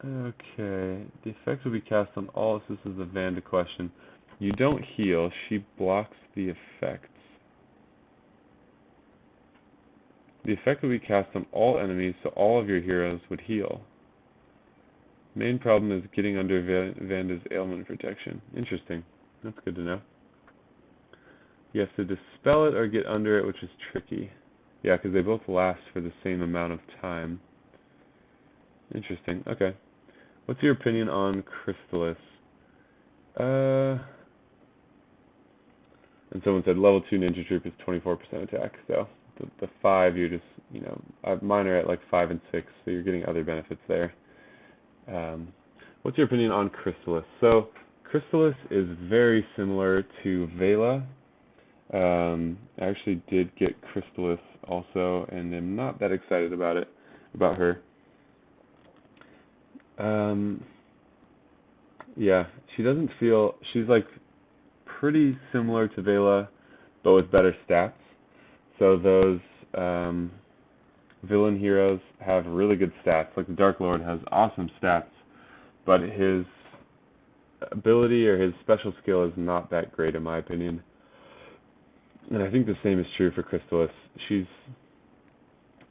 Okay, the effect will be cast on all. This is a Vanda question. You don't heal, she blocks the effects. The effect will be cast on all enemies, so all of your heroes would heal. Main problem is getting under Vanda's ailment protection. Interesting. That's good to know. You have to dispel it or get under it, which is tricky. Yeah, because they both last for the same amount of time. Interesting. Okay. What's your opinion on Crystallis? And someone said level 2 ninja troop is 24% attack, so the 5 you're just, mine are at like 5 and 6, so you're getting other benefits there. What's your opinion on Crystallis? So Crystallis is very similar to Vela. I actually did get Crystallis also, and I'm not that excited about her. Yeah, she's like pretty similar to Vela, but with better stats. So those villain heroes have really good stats. Like the Dark Lord has awesome stats, but his ability or his special skill is not that great in my opinion. And I think the same is true for Crystallis.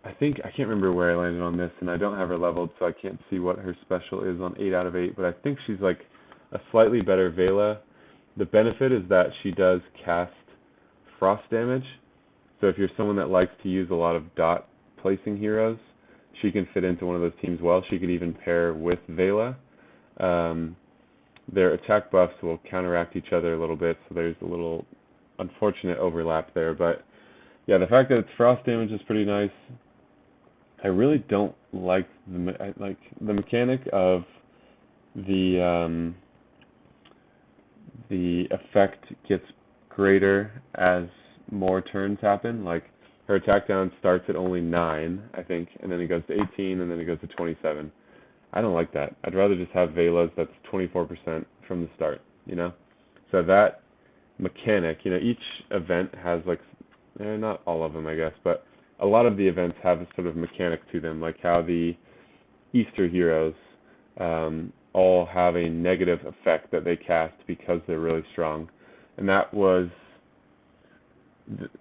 I can't remember where I landed on this, and I don't have her leveled, so I can't see what her special is on 8 out of 8, but I think she's like a slightly better Vela. The benefit is that she does cast frost damage, so if you're someone that likes to use a lot of dot placing heroes, she can fit into one of those teams well. She could even pair with Vela. Their attack buffs will counteract each other a little bit, so there's a little unfortunate overlap there, but yeah, the fact that it's frost damage is pretty nice. I really don't like the mechanic of the effect gets greater as more turns happen. Like her attack down starts at only 9, I think, and then it goes to 18, and then it goes to 27. I don't like that. I'd rather just have Velas that's 24% from the start, you know? So that mechanic, you know, each event has like, not all of them, I guess, but a lot of the events have a sort of mechanic to them, like how the Easter heroes all have a negative effect that they cast because they're really strong. And that was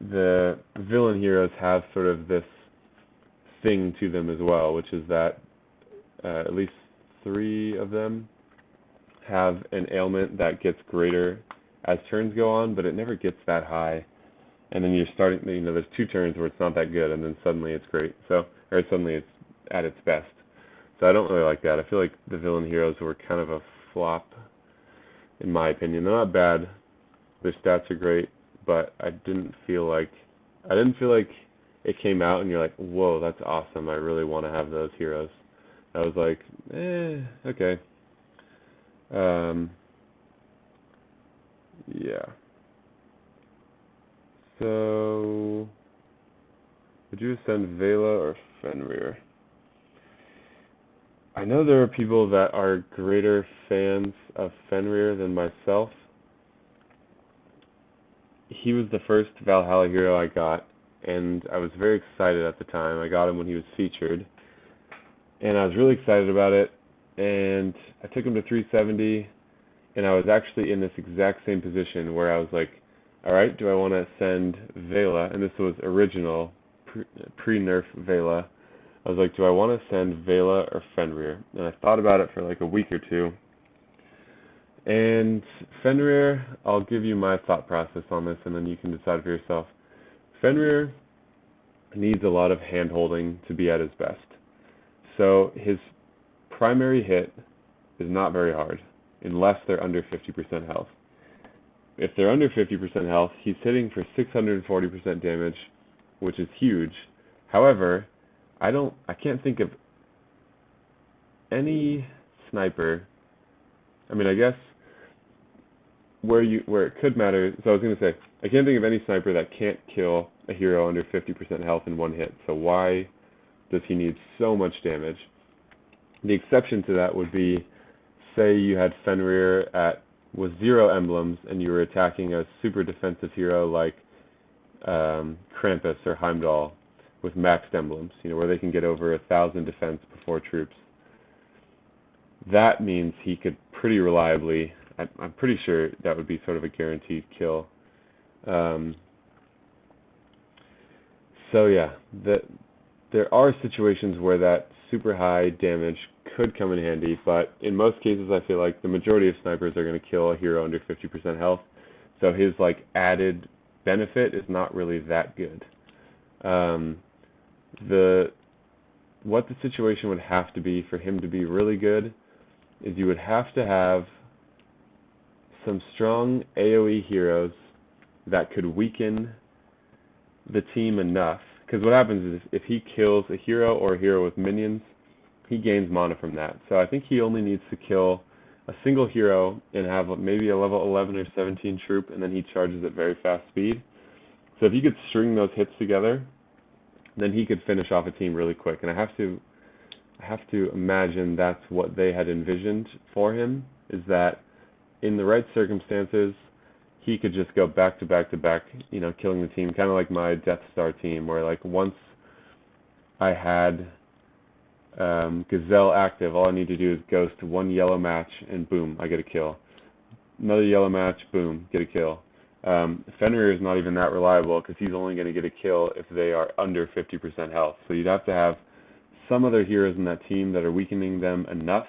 the villain heroes have sort of this thing to them as well, which is that at least 3 of them have an ailment that gets greater as turns go on, but it never gets that high. And then you're starting, you know, there's 2 turns where it's not that good, and then suddenly it's great. So, or suddenly it's at its best. So I don't really like that. I feel like the villain heroes were kind of a flop, in my opinion. They're not bad. Their stats are great, but I didn't feel like it came out and you're like, whoa, that's awesome. I really want to have those heroes. I was like, okay. Yeah. So, would you ascend Vela or Fenrir? I know there are people that are greater fans of Fenrir than myself. He was the first Valhalla hero I got, and I was very excited at the time. I got him when he was featured, and I was really excited about it, and I took him to 370, and I was actually in this exact same position where I was like, alright, do I want to send Vela? And this was original, pre-nerf Vela. I was like, do I want to send Vela or Fenrir? And I thought about it for like a week or two. And Fenrir, I'll give you my thought process on this, and then you can decide for yourself. Fenrir needs a lot of hand-holding to be at his best. So his primary hit is not very hard, unless they're under 50% health. If they're under 50% health, he's hitting for 640% damage, which is huge. However, I can't think of any sniper. I mean, I guess where it could matter. So I was going to say, I can't think of any sniper that can't kill a hero under 50% health in one hit. So why does he need so much damage? The exception to that would be, say you had Fenrir with 0 emblems and you were attacking a super defensive hero like Krampus or Heimdall with maxed emblems, you know, where they can get over 1,000 defense before troops. That means he could pretty reliably, I'm pretty sure that would be sort of a guaranteed kill. So yeah, there are situations where that super high damage could come in handy, but in most cases I feel like the majority of snipers are going to kill a hero under 50% health, so his like added benefit is not really that good. What the situation would have to be for him to be really good is you would have to have some strong AoE heroes that could weaken the team enough, because what happens is if he kills a hero or a hero with minions, he gains mana from that. So I think he only needs to kill a single hero and have maybe a level 11 or 17 troop, and then he charges at very fast speed. So if you could string those hits together, then he could finish off a team really quick. And I have to imagine that's what they had envisioned for him, is that in the right circumstances, he could just go back to back to back, you know, killing the team, kind of like my Death Star team, where like once I had Gazelle active, all I need to do is ghost one yellow match, and boom, I get a kill. Another yellow match, boom, get a kill. Fenrir is not even that reliable because he's only going to get a kill if they are under 50% health. So you'd have to have some other heroes in that team that are weakening them enough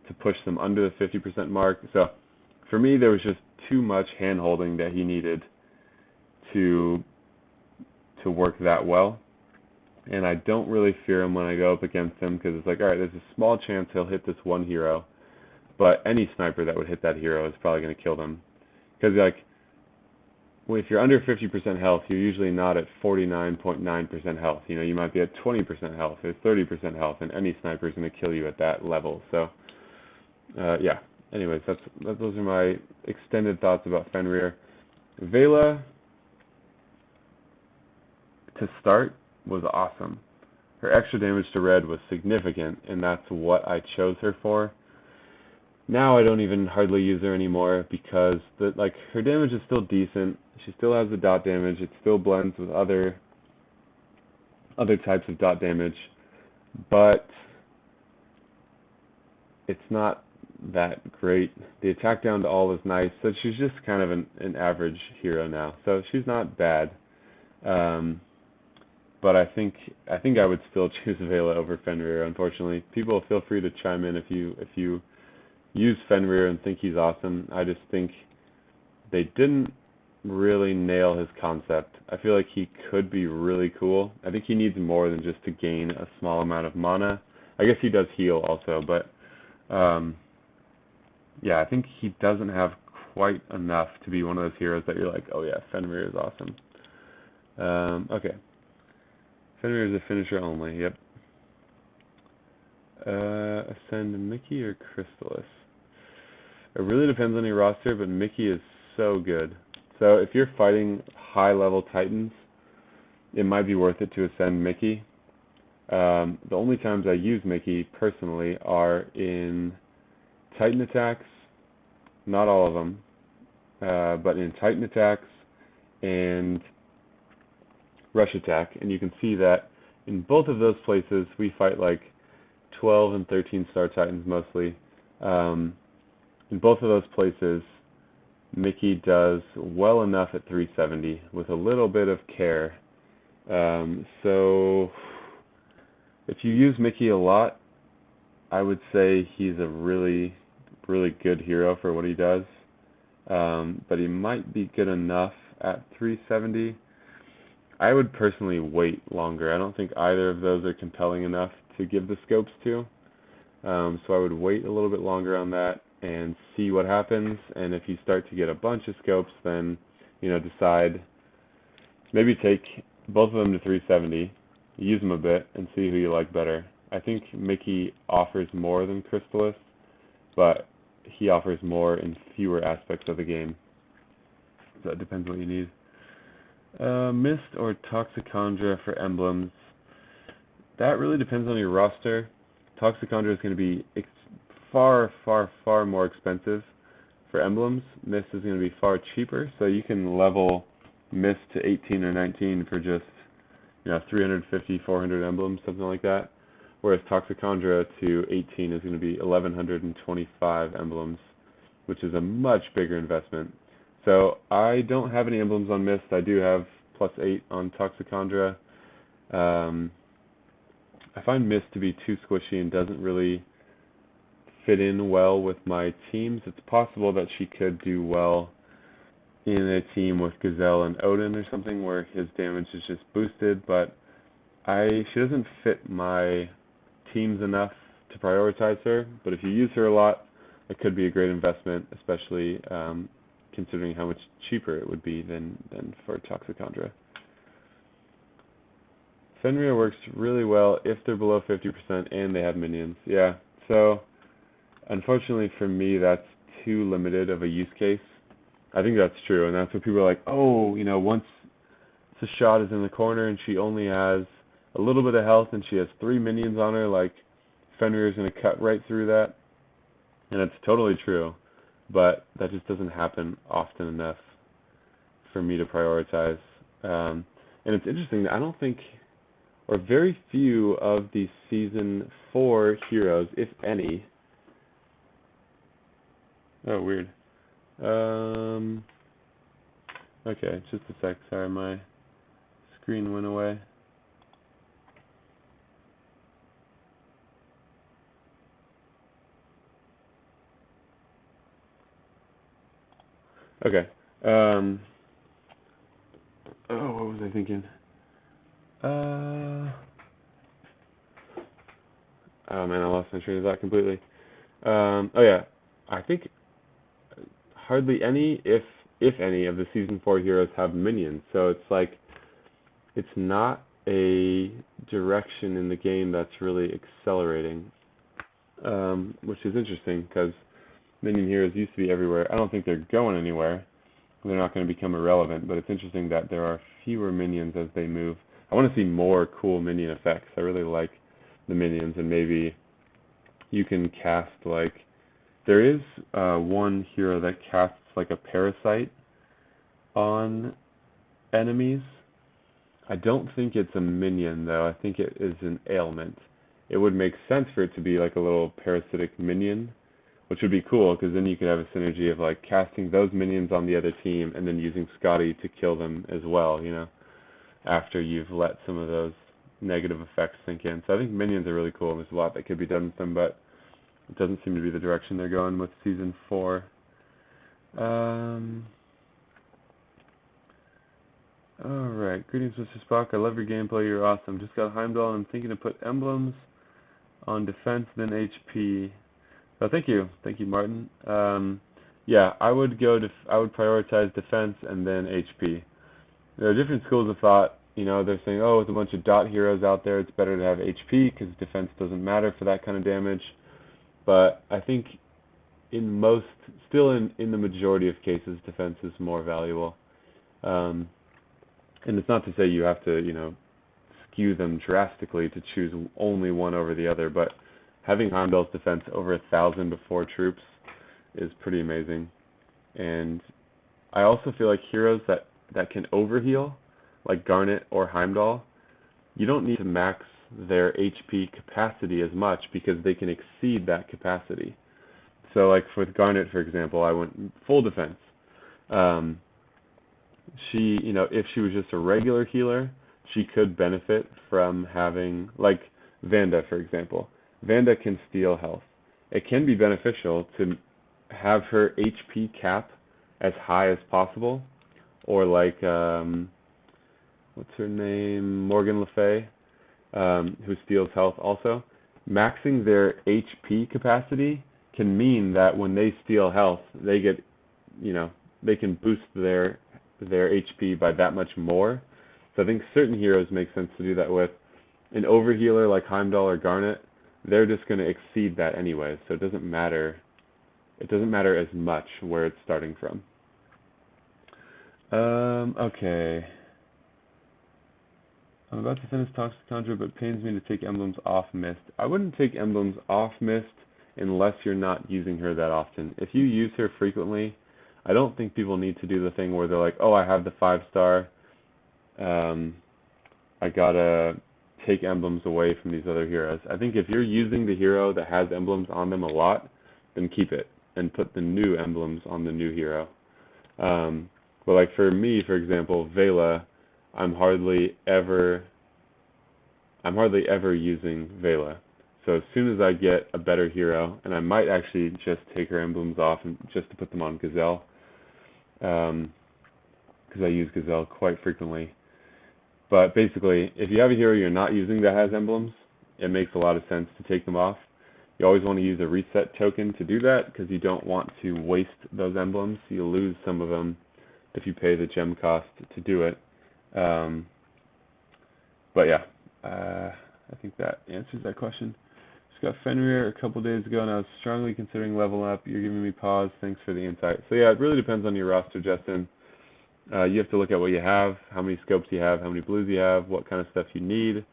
to push them under the 50% mark. So for me, there was just too much hand-holding that he needed to work that well. And I don't really fear him when I go up against him because it's like, all right, there's a small chance he'll hit this one hero, but any sniper that would hit that hero is probably going to kill them. Because like, if you're under 50% health, you're usually not at 49.9% health. You know, you might be at 20% health or 30% health, and any sniper is going to kill you at that level. So, yeah. Anyways, those are my extended thoughts about Fenrir. Vela, to start, was awesome. Her extra damage to red was significant, and that's what I chose her for. Now I don't even hardly use her anymore because her damage is still decent. She still has the dot damage. It still blends with other types of dot damage, but it's not that great. The attack down to all is nice, so she's just kind of an average hero now. So she's not bad. But I think I would still choose Vela over Fenrir. Unfortunately, people feel free to chime in if you use Fenrir and think he's awesome. I just think they didn't really nail his concept. I feel like he could be really cool. I think he needs more than just to gain a small amount of mana. I guess he does heal also, but yeah, I think he doesn't have quite enough to be one of those heroes that you're like, oh yeah, Fenrir is awesome. Okay. Fenrir is a finisher only, yep. Ascend Mickey or Crystallis? It really depends on your roster, but Mickey is so good. So if you're fighting high-level Titans, it might be worth it to ascend Mickey. The only times I use Mickey, personally, are in Titan attacks. Not all of them, but in Titan attacks and Rush attack. And you can see that in both of those places, we fight like 12 and 13 star Titans mostly. In both of those places, Mickey does well enough at 370 with a little bit of care. So if you use Mickey a lot, I would say he's a really, really good hero for what he does. But he might be good enough at 370. I would personally wait longer. I don't think either of those are compelling enough to give the scopes to. So I would wait a little bit longer on that and see what happens. And if you start to get a bunch of scopes, then decide, maybe take both of them to 370, use them a bit, and see who you like better. I think Mickey offers more than Crystallis, but he offers more in fewer aspects of the game. So it depends what you need. Mist or Toxicandra for emblems. That really depends on your roster. Toxicandra is going to be far, far, far more expensive for emblems. Mist is going to be far cheaper, so you can level Mist to 18 or 19 for just 350, 400 emblems, something like that. Whereas Toxicandra to 18 is going to be 1,125 emblems, which is a much bigger investment. So I don't have any emblems on Mist. I do have +8 on Toxicandra. I find Mist to be too squishy and doesn't really fit in well with my teams. It's possible that she could do well in a team with Gazelle and Odin or something where his damage is just boosted, but she doesn't fit my teams enough to prioritize her. But if you use her a lot, it could be a great investment, especially considering how much cheaper it would be than for Toxicandra. Fenrir works really well if they're below 50% and they have minions. Yeah, so unfortunately for me, that's too limited of a use case. I think that's true, and that's what people are like, oh, once the shot is in the corner and she only has a little bit of health and she has 3 minions on her, like, Fenrir is going to cut right through that. And it's totally true, but that just doesn't happen often enough for me to prioritize. And it's interesting that I don't think or very few of the Season 4 heroes, if any. Oh, weird. Okay, just a sec. Sorry, my screen went away. Okay. Oh, what was I thinking? Oh man, I lost my train of thought completely. Oh yeah, I think hardly any, if any, of the Season 4 heroes have minions. So it's like, it's not a direction in the game that's really accelerating, which is interesting because minion heroes used to be everywhere. I don't think they're going anywhere. They're not going to become irrelevant, but it's interesting that there are fewer minions as they move. I want to see more cool minion effects. I really like the minions, and maybe you can cast, like, there is one hero that casts like a parasite on enemies. I don't think it's a minion though. I think it is an ailment. It would make sense for it to be like a little parasitic minion, which would be cool because then you could have a synergy of like casting those minions on the other team and then using Scotty to kill them as well, you know, after you've let some of those negative effects sink in. So I think minions are really cool, and there's a lot that could be done with them, but it doesn't seem to be the direction they're going with Season 4. Alright, greetings Mr. Spock, I love your gameplay, you're awesome. Just got Heimdall and I'm thinking to put emblems on defense, then HP. Oh, thank you, Martin. Yeah, I would prioritize defense and then HP. There are different schools of thought. You know, they're saying, oh, with a bunch of dot heroes out there, it's better to have HP because defense doesn't matter for that kind of damage. But I think still in the majority of cases, defense is more valuable. And it's not to say you have to, you know, skew them drastically to choose only one over the other, but having Heimdall's defense over 1,000 before troops is pretty amazing. And I also feel like heroes that can overheal, like Garnet or Heimdall, you don't need to max their HP capacity as much because they can exceed that capacity. So like with Garnet, for example, I went full defense. She, you know, if she was just a regular healer, she could benefit from having, like Vanda, for example. Vanda can steal health. It can be beneficial to have her HP cap as high as possible, or like, what's her name, Morgan Le Fay, who steals health also. Maxing their HP capacity can mean that when they steal health, they get, you know, they can boost their HP by that much more. So I think certain heroes make sense to do that with. An overhealer like Heimdall or Garnet, they're just going to exceed that anyway, so it doesn't matter. It doesn't matter as much where it's starting from. Okay. I'm about to finish Toxic Tundra, but it pains me to take emblems off Mist. I wouldn't take emblems off Mist unless you're not using her that often. If you use her frequently, I don't think people need to do the thing where they're like, oh, I have the 5-star, I gotta take emblems away from these other heroes. I think if you're using the hero that has emblems on them a lot, then keep it and put the new emblems on the new hero. But like for me, for example, Vela, I'm hardly ever using Vela. So as soon as I get a better hero, and I might actually just take her emblems off and just to put them on Gazelle, because I use Gazelle quite frequently. But basically, if you have a hero you're not using that has emblems, it makes a lot of sense to take them off. You always want to use a reset token to do that because you don't want to waste those emblems. You'll lose some of them if you pay the gem cost to do it. But yeah, I think that answers that question. Just got Fenrir a couple days ago, and I was strongly considering leveling up. You're giving me pause. Thanks for the insight. So yeah, it really depends on your roster, Justin. You have to look at what you have, how many scopes you have, how many blues you have, what kind of stuff you need.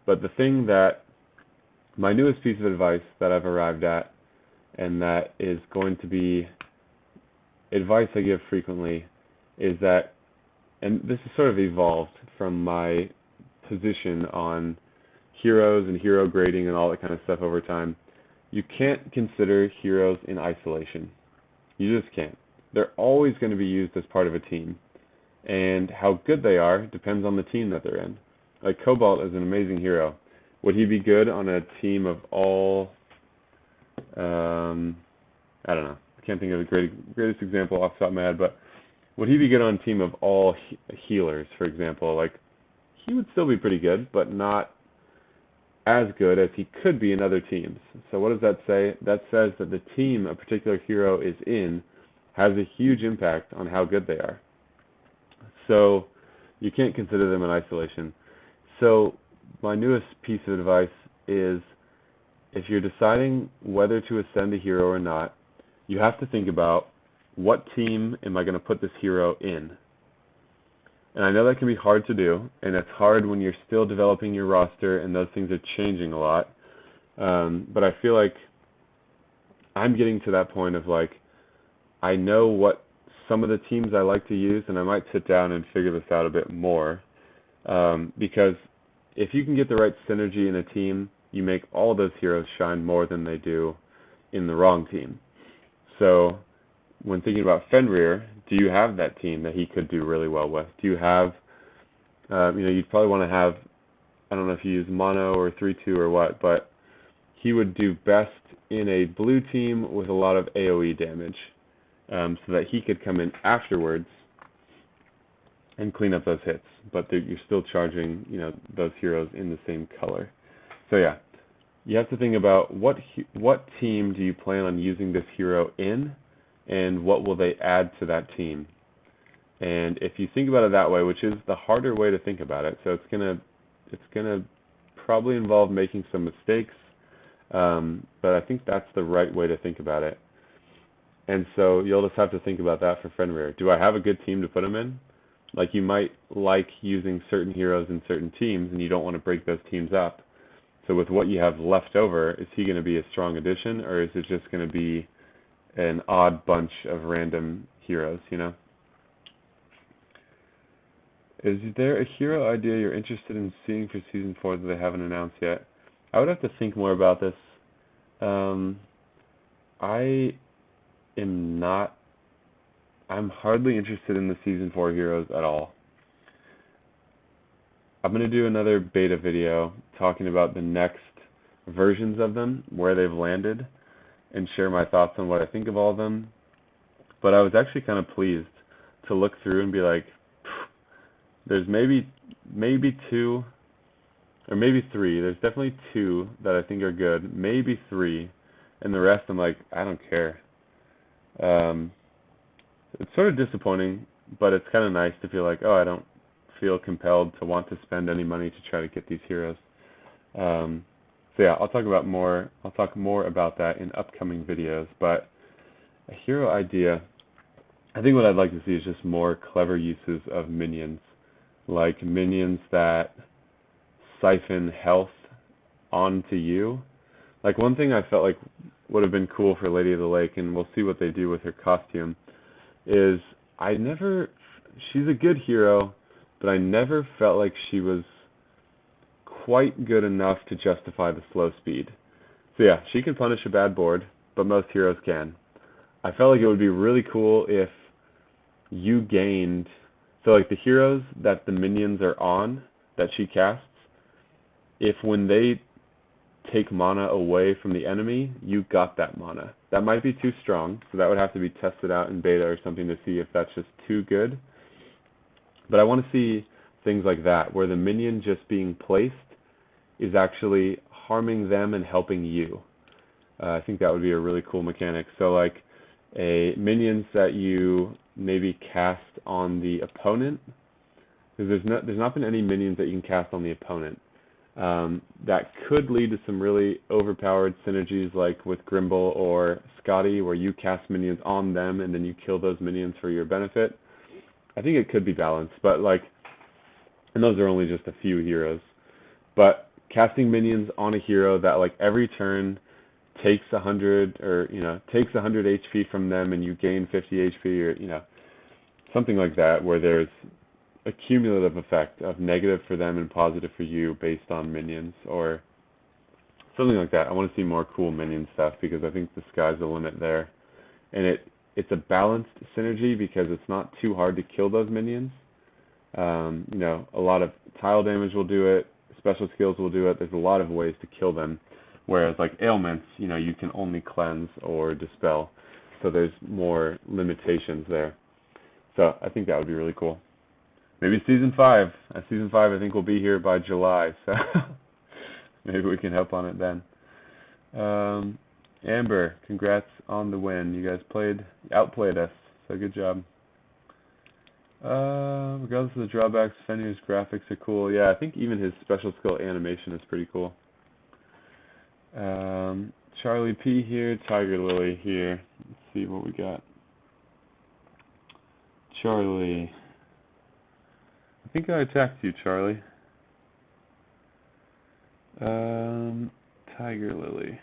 But the thing that, my newest piece of advice that I've arrived at, and that is going to be advice I give frequently, is that, and this is sort of evolved from my position on heroes and hero grading and all that kind of stuff over time, you can't consider heroes in isolation. You just can't. They're always going to be used as part of a team. And how good they are depends on the team that they're in. Like Cobalt is an amazing hero. Would he be good on a team of all, I don't know, I can't think of the greatest example off the top of my head, but would he be good on a team of all healers, for example? Like, he would still be pretty good, but not as good as he could be in other teams. So what does that say? That says that the team a particular hero is in has a huge impact on how good they are. So you can't consider them in isolation. So my newest piece of advice is, if you're deciding whether to ascend a hero or not, you have to think about, what team am I going to put this hero in? And I know that can be hard to do, and it's hard when you're still developing your roster and those things are changing a lot. But I feel like I'm getting to that point of like, I know what some of the teams I like to use, and I might sit down and figure this out a bit more. Because if you can get the right synergy in a team, you make all those heroes shine more than they do in the wrong team. So when thinking about Fenrir, do you have that team that he could do really well with? Do you have, you'd probably want to have, I don't know if you use mono or 3-2 or what, but he would do best in a blue team with a lot of AoE damage, so that he could come in afterwards and clean up those hits, but you're still charging, those heroes in the same color. So yeah, you have to think about what team do you plan on using this hero in, and what will they add to that team. And if you think about it that way, which is the harder way to think about it, so it's gonna probably involve making some mistakes, but I think that's the right way to think about it. And so you'll just have to think about that for Fenrir. Do I have a good team to put him in? Like, you might like using certain heroes in certain teams, and you don't want to break those teams up. So with what you have left over, is he going to be a strong addition, or is it just going to be an odd bunch of random heroes, Is there a hero idea you're interested in seeing for Season 4 that they haven't announced yet? I would have to think more about this. I'm hardly interested in the Season 4 heroes at all. I'm going to do another beta video talking about the next versions of them, where they've landed, and share my thoughts on what I think of all of them. But I was actually kind of pleased to look through and be like, there's maybe 2, or maybe 3. There's definitely 2 that I think are good, maybe 3, and the rest I'm like, I don't care. It's sort of disappointing, but it's kind of nice to feel like, I don't feel compelled to want to spend any money to try to get these heroes. So yeah, I'll talk more about that in upcoming videos. But a hero idea, I think what I'd like to see is just more clever uses of minions, like minions that siphon health onto you. Like, one thing I felt like would have been cool for Lady of the Lake, and we'll see what they do with her costume, is she's a good hero, but I never felt like she was quite good enough to justify the slow speed. So yeah, she can punish a bad board, but most heroes can. I felt like it would be really cool if you gained, so like the heroes that the minions are on, that she casts, if when they take mana away from the enemy, you got that mana. That might be too strong, so that would have to be tested out in beta or something to see if that's just too good. But I want to see things like that, where the minion just being placed is actually harming them and helping you. I think that would be a really cool mechanic. So like minions that you maybe cast on the opponent, because there's not been any minions that you can cast on the opponent. That could lead to some really overpowered synergies, like with Grimble or Scotty, where you cast minions on them and then you kill those minions for your benefit. I think it could be balanced, but and those are only just a few heroes. But casting minions on a hero that like every turn takes 100 or takes 100 HP from them and you gain 50 HP, or something like that, where there's a cumulative effect of negative for them and positive for you based on minions or something like that. I want to see more cool minion stuff because I think the sky's the limit there. And it's a balanced synergy because it's not too hard to kill those minions. You know, a lot of tile damage will do it, special skills will do it. There's a lot of ways to kill them. Whereas like ailments, you know, you can only cleanse or dispel. So there's more limitations there. So I think that would be really cool. Maybe Season 5. Season 5 I think will be here by July. So maybe we can help on it then. Amber, congrats on the win. You guys outplayed us. So good job. Regardless of the drawbacks, Fenrir's graphics are cool. Yeah, I think even his special skill animation is pretty cool. Charlie P here, Tiger Lily here. Let's see what we got. Charlie. I think I attacked you, Charlie. Tiger Lily.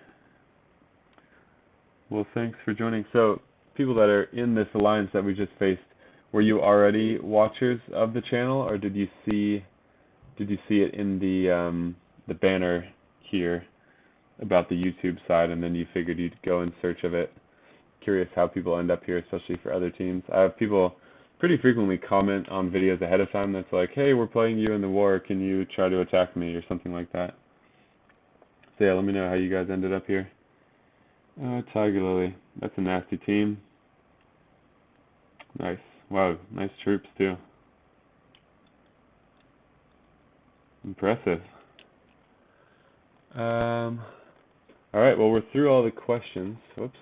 Well, thanks for joining. So, people that are in this alliance that we just faced, were you already watchers of the channel, or did you see it in the banner here about the YouTube side, and then you figured you'd go in search of it? Curious how people end up here, especially for other teams. I have people pretty frequently comment on videos ahead of time that's like, hey, we're playing you in the war, can you try to attack me, or something like that. So yeah, let me know how you guys ended up here. Tiger Lily, that's a nasty team. Nice. Wow, nice troops too. Impressive. Alright, well, we're through all the questions. Whoops.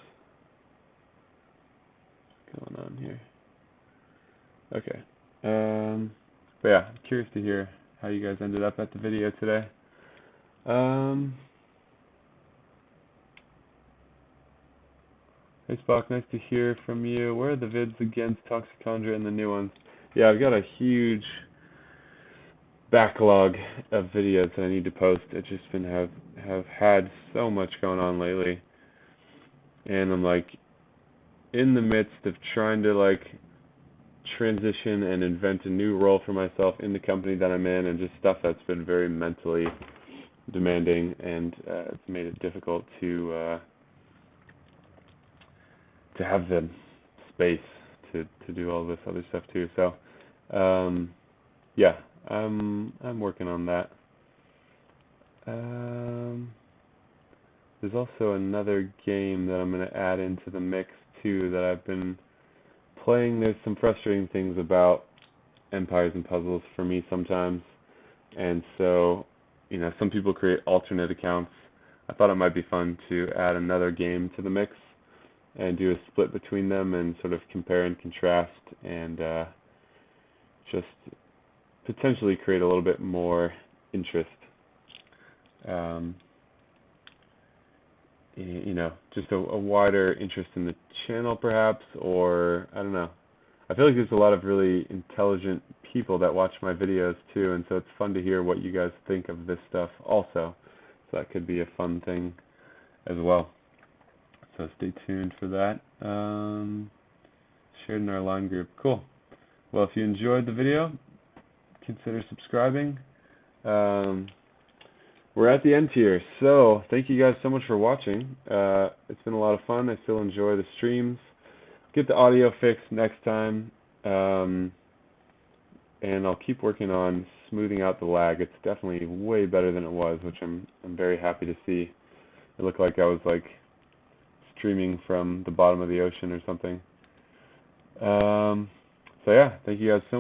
What's going on here? Okay. But yeah, I'm curious to hear how you guys ended up at the video today. Hey Spock, nice to hear from you. Where are the vids against Toxicondria and the new ones? Yeah, I've got a huge backlog of videos that I need to post. I just have had so much going on lately, and I'm like in the midst of trying to like transition and invent a new role for myself in the company that I'm in, and just stuff that's been very mentally demanding, and it's made it difficult to have the space to do all this other stuff too. So yeah, I'm working on that. There's also another game that I'm going to add into the mix too that I've been playing. There's some frustrating things about Empires and Puzzles for me sometimes, and so, you know, some people create alternate accounts. I thought it might be fun to add another game to the mix and do a split between them and sort of compare and contrast, and just potentially create a little bit more interest. You know, just a wider interest in the channel perhaps, or I don't know. I feel like there's a lot of really intelligent people that watch my videos too, and so it's fun to hear what you guys think of this stuff also. So that could be a fun thing as well. So stay tuned for that. Shared in our line group. Cool. Well, if you enjoyed the video, consider subscribing. We're at the end here, so thank you guys so much for watching. It's been a lot of fun. I still enjoy the streams. Get the audio fixed next time, and I'll keep working on smoothing out the lag. It's definitely way better than it was, which I'm very happy to see. It looked like I was like streaming from the bottom of the ocean or something. So yeah, thank you guys so much.